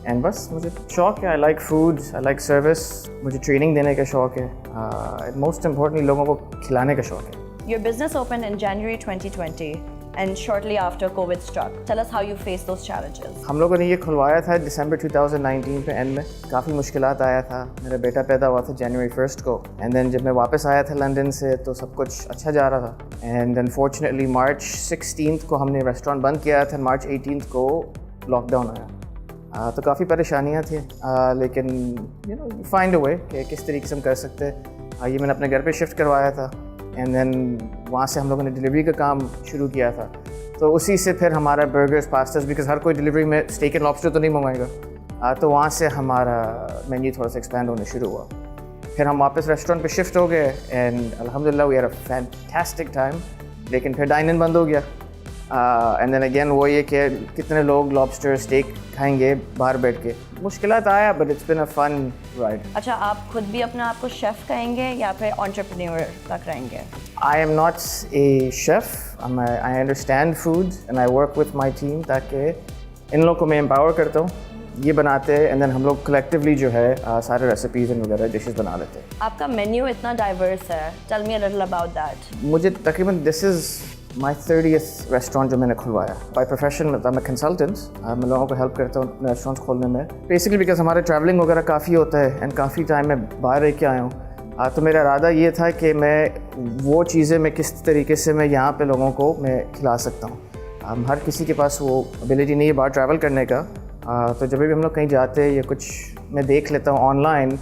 and बस मुझे शौक है, I like food, I like service, मुझे ट्रेनिंग देने का शौक है, मोस्ट इम्पोर्टेंटली लोगों को खिलाने का शौक है। Your business opened in January 2020 and shortly after COVID struck. Tell us how you faced those challenges. हम लोगों ने ये खुलवाया था दिसंबर 2019 पे एंड में। काफ़ी मुश्किलात आया था। मेरा बेटा पैदा हुआ था जनवरी 1 को एंड देन जब मैं वापस आया था लंदन से तो सब कुछ अच्छा जा रहा था एंड अनफॉर्चुनेटली मार्च 16 को हमने रेस्टोरेंट बंद किया था, मार्च 18 को लॉकडाउन आया। तो काफ़ी परेशानियाँ थी, लेकिन यू नो फाइंड अ वे कि किस तरीके से हम कर सकते। ये मैंने अपने घर पे शिफ्ट करवाया था एंड देन वहाँ से हम लोगों ने डिलीवरी का काम शुरू किया था। तो उसी से फिर हमारा बर्गर्स, पास्तास, बिकॉज हर कोई डिलीवरी में स्टेक एंड लॉबस्टर तो नहीं मंगवाएगा, तो वहाँ से हमारा मेन्यू थोड़ा सा एक्सपेंड होने शुरू हुआ। फिर हम वापस रेस्टोरेंट पे शिफ्ट हो गए एंड अल्हम्दुलिल्लाह we had a fantastic time. लेकिन फिर डाइन इन बंद हो गया एंड देन अगेन वो ये कि कितने लोग लॉबस्टर स्टेक खाएंगे बाहर बैठ के। मुश्किलात आया but it's been a fun ride. अच्छा, आप खुद भी अपने आप को शेफ कहेंगे या फिर एंटरप्रेन्योर तक रहेंगे? I am not a chef, I understand food and I work with my team ताकि इन लोगों को मैं एम्पावर करता हूँ, ये बनाते हैं एंड देन हम लोग कलेक्टिवली जो है सारे रेसिपीज़ एंड वगैरह डिशेस बना लेते हैं। आपका मेन्यू इतना डाइवर्स है, tell me a little about that. मुझे तकरीबन this is my 30th restaurant जो मैंने खुलवाया। बाय प्रोफेशन मैं कंसल्टेंट, मैं लोगों को हेल्प करता हूँ रेस्टोरेंट्स खोलने में, बेसिकली बिकॉज हमारे ट्रैवलिंग वगैरह काफ़ी होता है एंड काफ़ी टाइम में बाहर रह के आया हूँ। तो मेरा इरादा ये था कि मैं वो चीज़ें मैं किस तरीके से मैं यहाँ पे लोगों को मैं खिला सकता हूँ। हर किसी के पास वो एबिलिटी नहीं है बाहर ट्रैवल करने का, तो जब भी हम लोग कहीं जाते हैं या कुछ मैं देख लेता हूँ ऑनलाइन,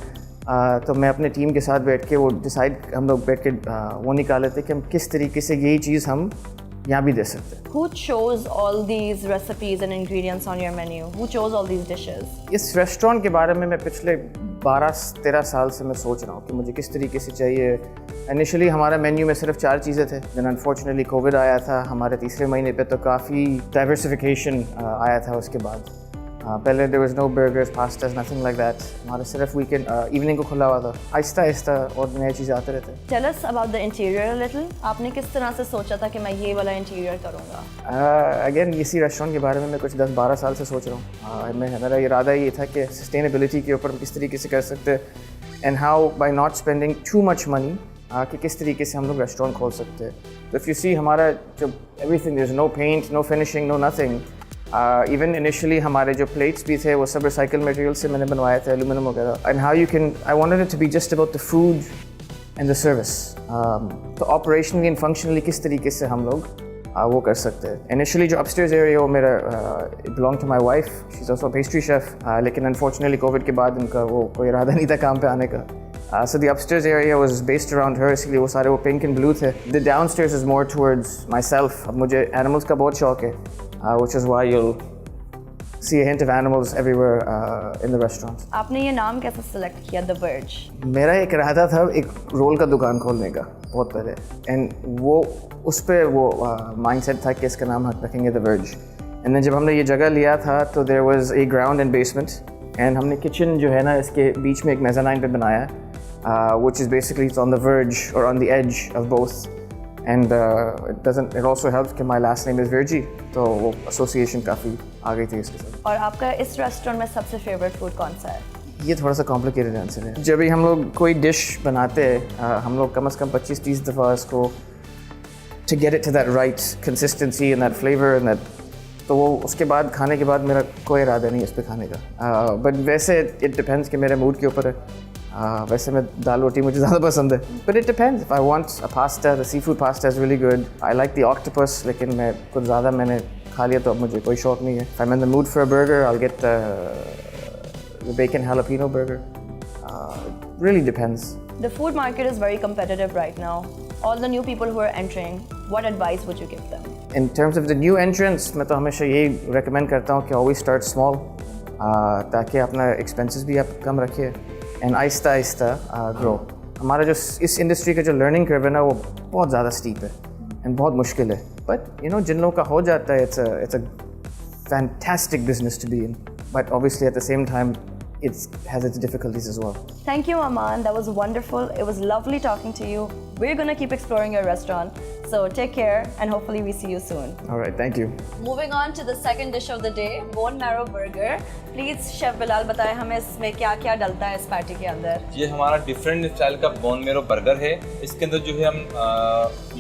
तो मैं अपने टीम के साथ बैठ के वो डिसाइड हम लोग बैठ के वो निकाल लेते कि हम किस तरीके से यही चीज़ हम यहाँ भी दे सकते हैं। Who chose all these recipes and ingredients on your menu? Who chose all these dishes? इस रेस्टोरेंट के बारे में मैं पिछले 12-13 साल से मैं सोच रहा हूँ कि मुझे किस तरीके से चाहिए। इनिशियली हमारा मेन्यू में सिर्फ 4 चीज़ें थे, देन अनफॉर्चुनेटली कोविड आया था हमारे तीसरे महीने पे, तो काफ़ी डाइवर्सिफिकेशन आया था उसके बाद। पहले there was no burgers, pastas, nothing like that. हमारा सिर्फ वीकेंड इवनिंग को खुला हुआ था. आहिस्ता आहिस्ता और नई चीज़ें आते रहते हैं. Tell us about the interior a little. आपने किस तरह से सोचा था कि मैं ये वाला इंटीरियर करूँगा? अगेन इसी रेस्टोरेंट के बारे में मैं कुछ 10-12 साल से सोच रहा हूँ. मेरा इरादा ये था कि सस्टेनेबिलिटी के ऊपर किस तरीके से कर सकते हैं and how by not spending too much money कि किस तरीके से हम लोग रेस्टोरेंट खोल सकते हैं. तो इफ़ यू सी हमारा जो everything, there is no paint, no finishing, no nothing. Even initially हमारे जो प्लेट्स भी थे वो सब रिसाइकल मटेरियल से मैंने बनवाए थे, एलुमिनियम वगैरह. And how you can, I wanted it to be just about the food and the service. तो ऑपरेशनली एंड फंक्शनली किस तरीके से हम लोग वो कर सकते हैं. इनिशियली जो अपस्टेयर्स एरिया वो मेरा belong to my wife, she is also pastry chef. लेकिन अनफॉर्चुनेटली कोविड के बाद उनका वो कोई इरादा नहीं था काम पे आने का. So the upstairs area was based around her, इसलिए वो सारे वो pink and blue थे. The downstairs is more towards myself. अब मुझे animals का बहुत शौक है, which is why you'll see a hint of animals everywhere in the restaurant. आपने ये नाम कैसे सेलेक्ट किया, The Verge? मेरा एक इरादा था एक रोल का दुकान खोलने का बहुत पहले, एंड वो उस पर वो माइंडसेट था कि इसका नाम रखेंगे The Verge. एंड then जब हमने ये जगह लिया था तो there was a ground and basement, and हमने किचन जो है ना इसके बीच में एक मेज़ानाइन पे बनाया है. Which is basically it's on the verge or on the edge of both, and it also helps कि my last name is Verji, तो वो association काफ़ी आ गई थी इसके साथ. और आपका इस रेस्टोरेंट में सबसे फेवरेट फूड कौन सा है? ये थोड़ा सा कॉम्प्लिकेटेड आंसर है. जब भी हम लोग कोई डिश बनाते हैं हम लोग कम से कम 25-30 दफ़ा इसको to get it to that right consistency and that flavor and that, तो वो उसके बाद खाने के बाद मेरा कोई इरादा नहीं है इस पे खाने का. बट वैसे इट डिपेंड्स कि मेरे मूड के ऊपर है. वैसे मैं दाल रोटी मुझे ज़्यादा पसंद है. But it depends. If I want a pasta, the seafood pasta is really good. I like the octopus, लेकिन मैं कुछ ज़्यादा मैंने खा लिया तो अब मुझे कोई शौक नहीं है. If I am in the mood for a burger I will get the bacon jalapeno burger. Really depends. The food market is very competitive right now. All the new people who are entering, what advice would you give them? In terms of the new entrants, मैं तो हमेशा यही recommend करता हूँ कि always start small, ताकि अपना expenses भी आप कम रखिए and आहिस्ता आहिस्ता grow. हमारा जो इस industry का जो learning curve है ना वो बहुत ज़्यादा steep है and बहुत मुश्किल है. But you know जिन लोगों का हो जाता है it's a fantastic business to be in. But obviously at the same time it has its difficulties as well. Thank you, Aman. That was wonderful. It was lovely talking to you. We're going to keep exploring your restaurant. So take care and hopefully we see you soon. All right, thank you. Moving on to the second dish of the day, bone marrow burger. Please Chef Bilal बताएं हमें इसमें क्या-क्या डलता है इस patty के अंदर. ये हमारा डिफरेंट स्टाइल का बोन मेरो बर्गर है. इसके अंदर जो है हम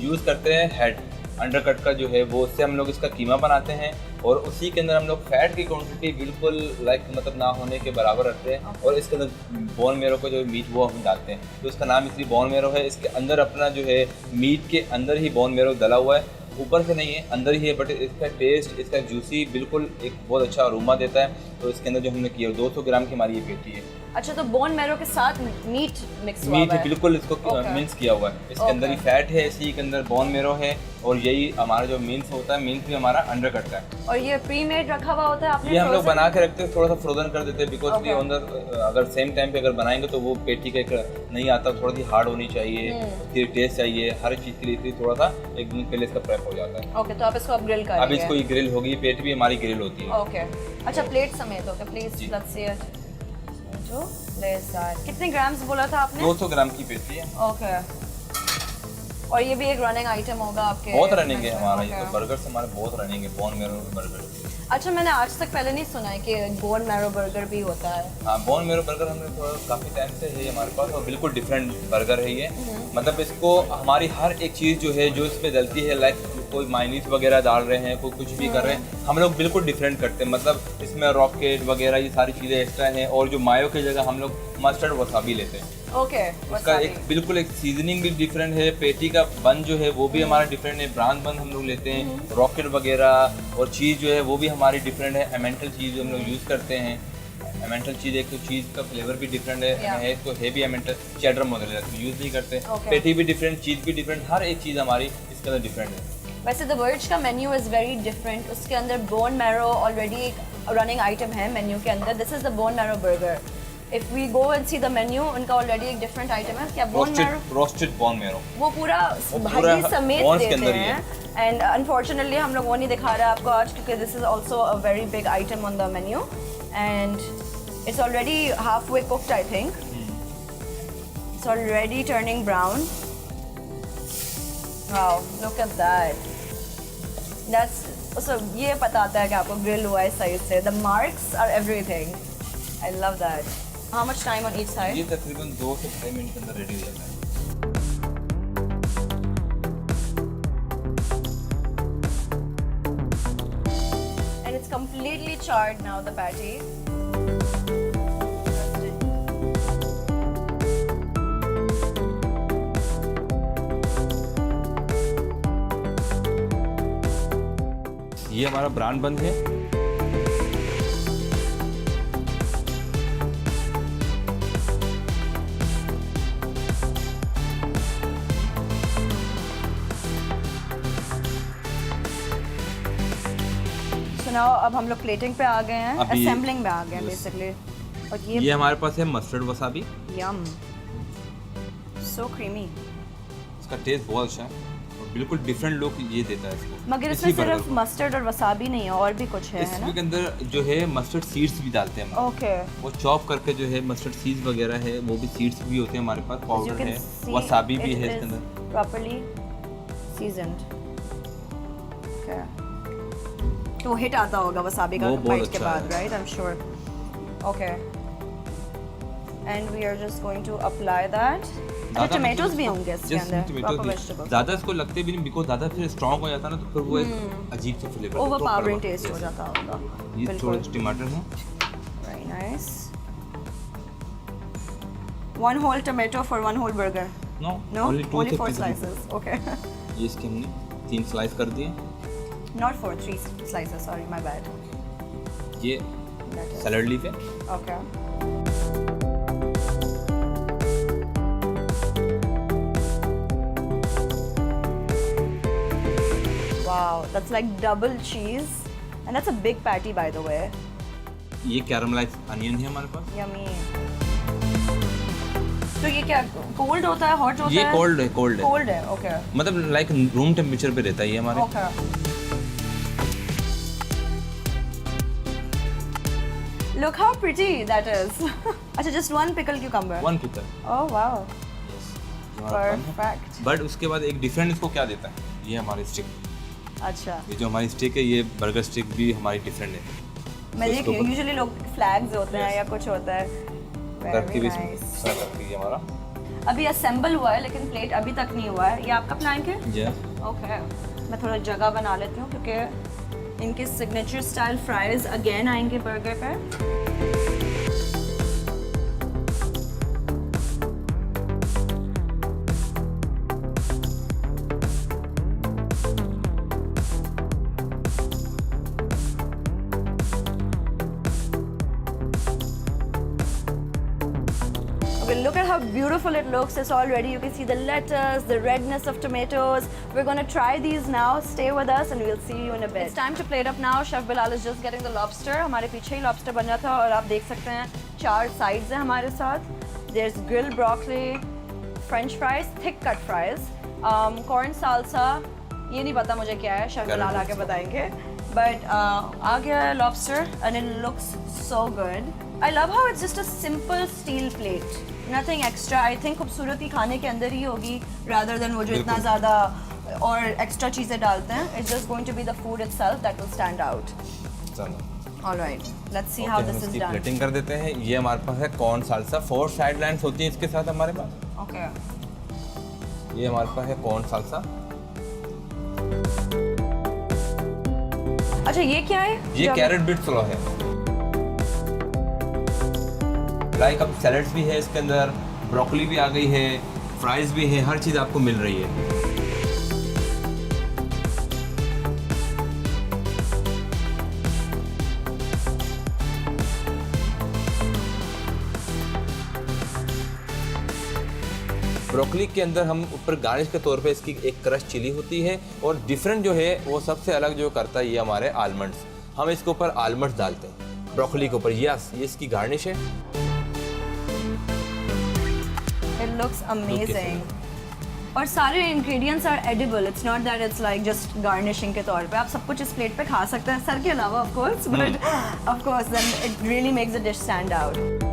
यूज़ करते हैं हेड अंडरकट का जो है वो, उससे हम लोग इसका कीमा बनाते हैं और उसी के अंदर हम लोग फैट की क्वांटिटी बिल्कुल मतलब ना होने के बराबर रखते हैं और इसके अंदर बोन मेरो को जो मीट वो हम डालते हैं. तो इसका नाम इसलिए बोन मेरो है. इसके अंदर अपना जो है मीट के अंदर ही बोन मेरो डला हुआ है, ऊपर से नहीं है, अंदर ही है. बट इसका टेस्ट, इसका जूसी बिल्कुल एक बहुत अच्छा अरोमा देता है. तो इसके अंदर जो हमने किया 200 ग्राम की हमारी ये पेटी है. अच्छा, तो बोन मैरो के साथ मीट मिक्स हुआ है? बिल्कुल इसको मिक्स किया हुआ है. इसके अंदर ही फैट है, इसी के अंदर बोन मेरो है और यही हमारा जो मीन्स होता है, मीन्स भी हमारा अंडरकट का है. और ये प्री मेड रखा हुआ होता है आपने? ये हम लोग बना के रखते हैं, थोड़ा सा फ्रोजन कर देते हैं बिकॉज ये अंदर अगर सेम टाइम पे अगर बनाएंगे तो वो पेटी का एक नहीं आता, थोड़ी सी हार्ड होनी चाहिए, फिर टेस्ट चाहिए, हर चीज़ के लिए थोड़ा सा एक दिन पहले इसका प्रेप हो जाता है. ओके, तो आप इसको अब ग्रिल करेंगे? अब इसको ग्रिल होगी, पेट भी हमारी ग्रिल होती है. ओके, अच्छा प्लेट समेत होगा प्लीज. Let's see it. जो कितने ग्राम्स बोला था आपने? 200 ग्राम की पेटी है. ओके, और ये भी एक रनिंग आइटम होगा आपके? बहुत रनिंग है हमारा. ये तो बर्गर से हमारे बहुत रनिंग है बोन मेरो बर्गर. अच्छा, मैंने आज तक पहले नहीं सुना है कि बोन मैरो बर्गर भी होता है. हाँ, बोन मेरो बर्गर हमने थोड़ा काफ़ी टाइम से है हमारे पास और बिल्कुल डिफरेंट बर्गर है ये. मतलब इसको हमारी हर एक चीज़ जो है जो इसमें डलती है, लाइक कोई मायनीस वगैरह डाल रहे हैं, कोई कुछ भी कर रहे हैं, हम लोग बिल्कुल डिफरेंट करते हैं. मतलब इसमें रॉकेट वगैरह ये सारी चीज़ें एक्स्ट्रा हैं और जो मायो की जगह हम लोग मस्टर्ड वसाबी लेते हैं. ओके, उसका एक बिल्कुल एक सीजनिंग भी डिफरेंट है. पेटी का बन जो है वो भी हमारा डिफरेंट है. ब्रांड बन हम लोग लेते हैं, रॉकेट वगैरह, और चीज़ जो है वो भी हमारी डिफरेंट है. एमेंटल चीज़ जो हम लोग यूज़ करते हैं, एमेंटल चीज़ एक तो चीज़ का फ्लेवर भी डिफरेंट है तो हेवी एमेंटल चेडर वगैरह यूज़ नहीं करते. पेटी भी डिफरेंट, चीज़ भी डिफरेंट, हर एक चीज़ हमारी इसके अंदर डिफरेंट है. वैसे द वर्ज का मेन्यू इज़ वेरी डिफरेंट. उसके अंदर बोन मैरो ऑलरेडी एक रनिंग आइटम है मेन्यू के अंदर. This is the bone marrow burger. If we go and see the menu, उनका ऑलरेडी एक डिफरेंट आइटम है. क्या bone marrow? Roasted bone marrow वो पूरा भाजी समेत देते हैं. एंड अनफॉर्चुनेटली हम लोग वो नहीं दिखा रहे आपको आज क्योंकि this is also a very big item on the menu. and it's already halfway cooked, I think. It's already turning brown. Wow, look at that. That's so ये बताता है कि आपको grill हुआ है सही से. The marks are everything. I love that. How much time on each side? ये तकरीबन 2 से 6 मिनट के अंदर रेडी हो जाता है. And it's completely charred now, the patty. ये हमारा ब्रांड बन है. So now अब हम लोग प्लेटिंग पे आ गए हैं, अभी- असेंबलिंग में आ गए हैं बेसिकली. और ये हमारे पास है मस्टर्ड वसाबी. यम, सो क्रीमी. इसका टेस्ट बहुत अच्छा है और बिल्कुल डिफरेंट लुक ये देता है इसको. मगर इसी इसमें burger सिर्फ को. मस्टर्ड और वसाबी नहीं है, और भी कुछ है ना? इसके अंदर जो है मस्टर्ड सीड्स भी डालते हैं हम. ओके. वो चॉप करके जो है मस्टर्ड सीड्स वगैरह है वो भी सीड्स भी होते हैं हमारे पास. You पाउडर can है, see वसाबी भी it है इसके is अंदर. properly seasoned. Okay. तो हिट आता होगा वसाबी का वो बहुत बाइट के अच्छा बाद, है. Right? I am sure. Okay. And we are just going to apply that. अच्छा, टोमेटोज भी होंगे इसके अंदर, प्रॉपर वेजिटेबल्स. ज़्यादा इसको लगते भी नहीं बिकॉज ज़्यादा फिर स्ट्रॉन्ग हो जाता है ना तो फिर वो एक अजीब सा फ्लेवर ओवरपावरिंग टेस्ट हो जाता होगा. ये बिल्कुल. थोड़े टमाटर हैं. Very nice. One whole tomato for one whole burger. No No, only only 2 4 pieces. slices. Okay. ये इसके हमने 3 स्लाइस कर दिए. Not 4, 3 slices. Sorry, my bad. ये That is. सैलड लीफ है. Okay. Wow, that's like double cheese, and that's a big patty, by the way. ये caramelise onion है हमारे पास. Yummy. तो ये क्या कोल्ड होता है, हॉट होता ये है? कोल्ड है. कोल्ड है. ओके. मतलब लाइक रूम टेम्परेचर पे रहता है ये हमारे. Okay. Look how pretty that is. अच्छा, just one pickled cucumber. 1 pickle. Oh wow. Perfect. Perfect. But उसके बाद एक डिफरेंट इसको क्या देता है ये हमारी स्टिक. अच्छा. ये जो हमारी स्टिक है ये बर्गर स्टिक भी हमारी डिफरेंट है. मैं तो देखी इसके ऊपर- यूजुअली लोग फ्लैग्स होते हैं या कुछ होता है. करके भी Very nice. सर्व करती है हमारा. अभी असेंबल हुआ है लेकिन प्लेट अभी तक नहीं हुआ है. ये आपका प्लान है? ये ओके. मैं थोड़ा जगह बना लेती हूँ क्योंकि इनके सिग्नेचर स्टाइल फ्राइज अगेन आएंगे बर्गर पे. Okay, look at how beautiful it looks. It's already, you can see the lettuce, the redness of tomatoes. We're going to try these now. Stay with us and we'll see you in a bit. It's time to plate up now. Chef Bilal is just getting the lobster. हमारे पीछे ही lobster बन रहा था और आप देख सकते हैं 4 sides हैं हमारे साथ. There's grilled broccoli, French fries, thick cut fries, corn salsa. ये नहीं पता मुझे क्या है, Chef Bilal आके बताएंगे. But आ गया है lobster and it looks so good. I love how it's just a simple steel plate. Nothing extra. I think खूबसूरती खाने के अंदर ही होगी rather than वो जो इतना ज़्यादा और एक्स्ट्रा चीज़ें डालते हैं. It's just going to be the food itself that will stand out. चलो. All right. Let's see how this is done. Plating कर देते हैं. ये हमारे पास है कॉर्न साल्सा. 4 साइड लाइन्स होती हैं इसके साथ हमारे पास. Okay. ये हमारे पास है कॉर्न साल्सा. अच्छा, ये क्या है? ये कैरेट बीट स्लो है. लाइक अब सैलड्स भी है इसके अंदर, ब्रोकली भी आ गई है, फ्राइज भी है, हर चीज़ आपको मिल रही है. ब्रोकली के अंदर हम ऊपर गार्निश के तौर पे इसकी एक क्रश चिली होती है और डिफरेंट जो है वो सबसे अलग जो करता है ये हमारे आलमंड्स. हम इसके ऊपर आलमंड्स डालते हैं ब्रोकली के ऊपर. यस, ये इसकी गार्निश है. It looks amazing. और सारे ingredients are edible, it's not that it's like just garnishing के तौर पे। आप सब कुछ इस प्लेट पे खा सकते हैं, सर के अलावा of course, but of course then it really makes the dish stand out.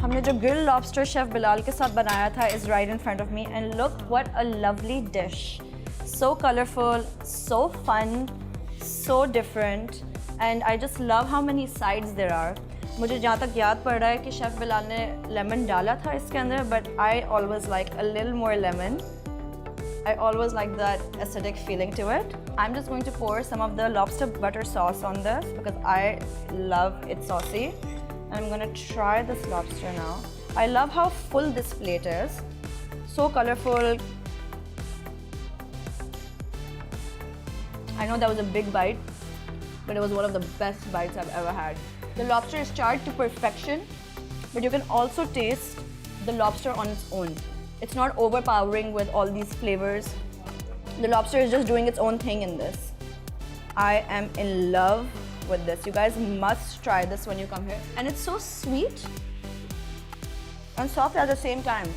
हमने जो ग्रिल लॉबस्टर शेफ बिलाल के साथ बनाया था is right in front of me and look what a lovely dish, so colourful, so fun, so different and I just love how many sides there are. मुझे जहाँ तक याद पड़ रहा है कि शेफ बिलाल ने लेमन डाला था इसके अंदर, but I always like a little more lemon. I always like that acidic feeling to it. I'm just going to pour some of the lobster butter sauce on this because I love it saucy. I'm gonna try this lobster now. I love how full this plate is. So colorful. I know that was a big bite, but it was one of the best bites I've ever had. The lobster is charred to perfection, but you can also taste the lobster on its own. It's not overpowering with all these flavors. The lobster is just doing its own thing in this. I am in love with this. You guys must try this when you come here. And it's so sweet and soft at the same time.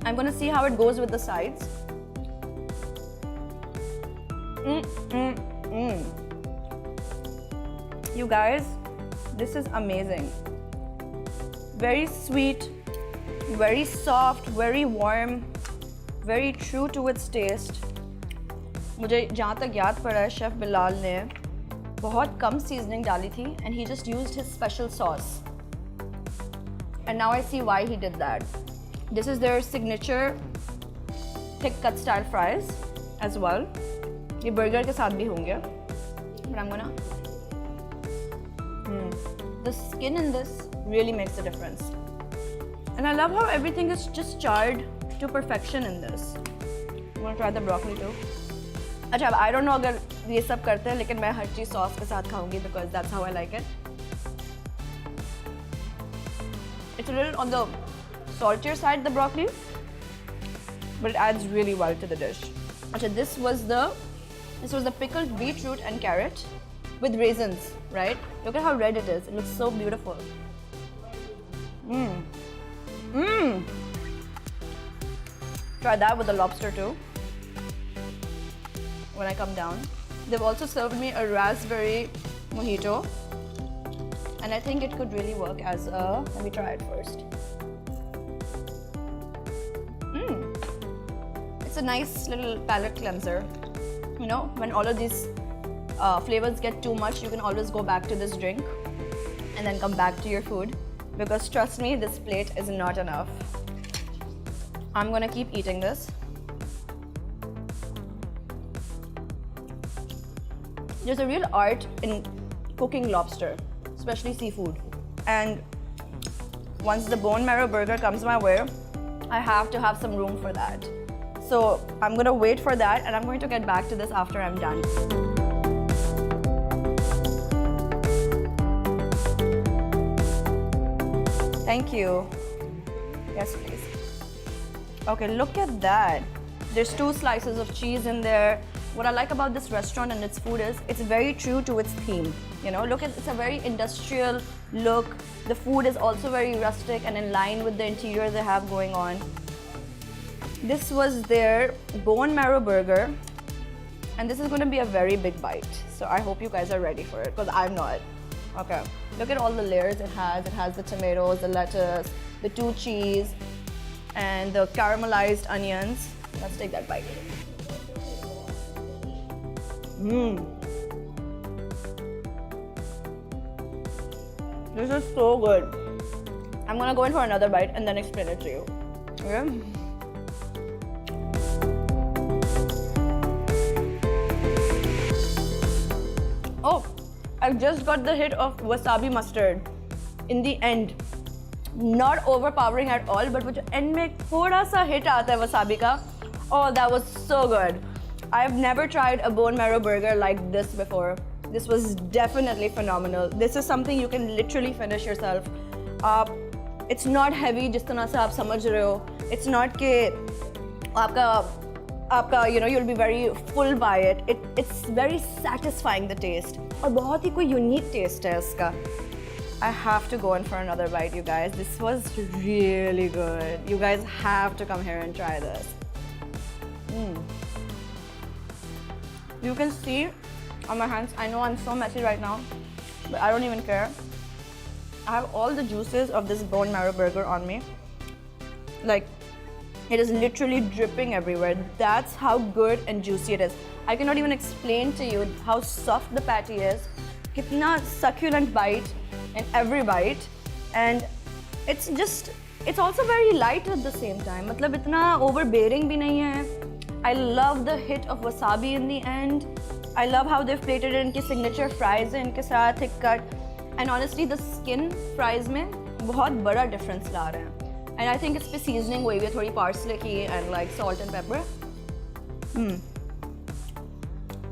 I'm gonna see how it goes with the sides. You guys, this is amazing. Very sweet, very soft, very warm, very true to its taste. मुझे जहाँ तक याद पड़ा है chef Bilal ने बहुत कम seasoning डाली थी and he just used his special sauce. And now I see why he did that. This is their signature thick cut style fries as well. ये बर्गर के साथ भी होंगे. But I'm gonna the skin in this really makes a difference. And I love how everything is just charred to perfection in this. I'm gonna try the broccoli too. अच्छा, अब I don't know अगर ये सब करते हैं, लेकिन मैं हर चीज़ sauce के साथ खाऊंगी because that's how I like it. It's a little on the saltier side, the broccoli, but it adds really well to the dish. अच्छा, this was the pickled beetroot and carrot with raisins, right? Look at how red it is. It looks so beautiful. Try that with the lobster too. When I come down, they've also served me a raspberry mojito, and I think it could really work as a. Let me try it first. It's a nice little palate cleanser. You know, when all of these flavors get too much, you can always go back to this drink and then come back to your food, because trust me, this plate is not enough. I'm gonna keep eating this. There's a real art in cooking lobster, especially seafood. And once the bone marrow burger comes my way, I have to have some room for that. So I'm gonna wait for that, and I'm going to get back to this after I'm done. Thank you. Yes, please. Okay, look at that. There's 2 slices of cheese in there. What I like about this restaurant and its food is it's very true to its theme. You know, look at, it's a very industrial look. The food is also very rustic and in line with the interior they have going on. This was their bone marrow burger, and this is going to be a very big bite. So I hope you guys are ready for it, because I'm not. Okay, look at all the layers it has. It has the tomatoes, the lettuce, the 2 cheese, and the caramelized onions. Let's take that bite. This is so good. I'm gonna go in for another bite and then explain it to you. Okay? Oh, I just got the hit of wasabi mustard in the end. Not overpowering at all, but wo jo end mein thoda sa hit aata hai wasabi ka. Oh, that was so good. I've never tried a bone marrow burger like this before. This was definitely phenomenal. This is something you can literally finish yourself. It's not heavy जिस तरह से आप समझ रहे हो. It's not कि आपका you'll be very full by it. It's very satisfying the taste. और बहुत ही कोई unique taste है इसका. I have to go in for another bite, you guys. This was really good. You guys have to come here and try this. You can see on my hands, I know I'm so messy right now, but I don't even care. I have all the juices of this bone marrow burger on me. Like, it is literally dripping everywhere. That's how good and juicy it is. I cannot even explain to you how soft the patty is. Kitna succulent bite in every bite. And it's also very light at the same time. Matlab itna overbearing bhi nahi hai. I love the hit of wasabi in the end. I love how they've plated it in signature fries इनके साथ thick cut. And honestly, the skin fries में बहुत बड़ा difference ला रहे हैं. And I think इस पे seasoning हुई है थोड़ी parsley की and like salt and pepper.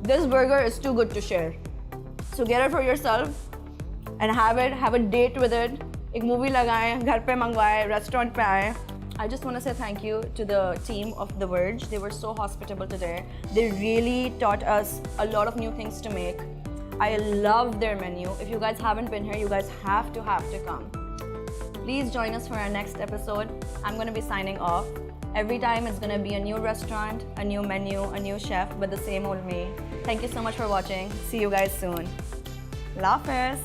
This burger is too good to share. So get it for yourself and have a date with it. एक movie लगाएं, घर पे मंगवाएं, restaurant पे आएं. I just want to say thank you to the team of The Verge. They were so hospitable today. They really taught us a lot of new things to make. I love their menu. If you guys haven't been here, you guys have to come. Please join us for our next episode. I'm going to be signing off. Every time it's going to be a new restaurant, a new menu, a new chef, but the same old me. Thank you so much for watching. See you guys soon. Allah Hafiz.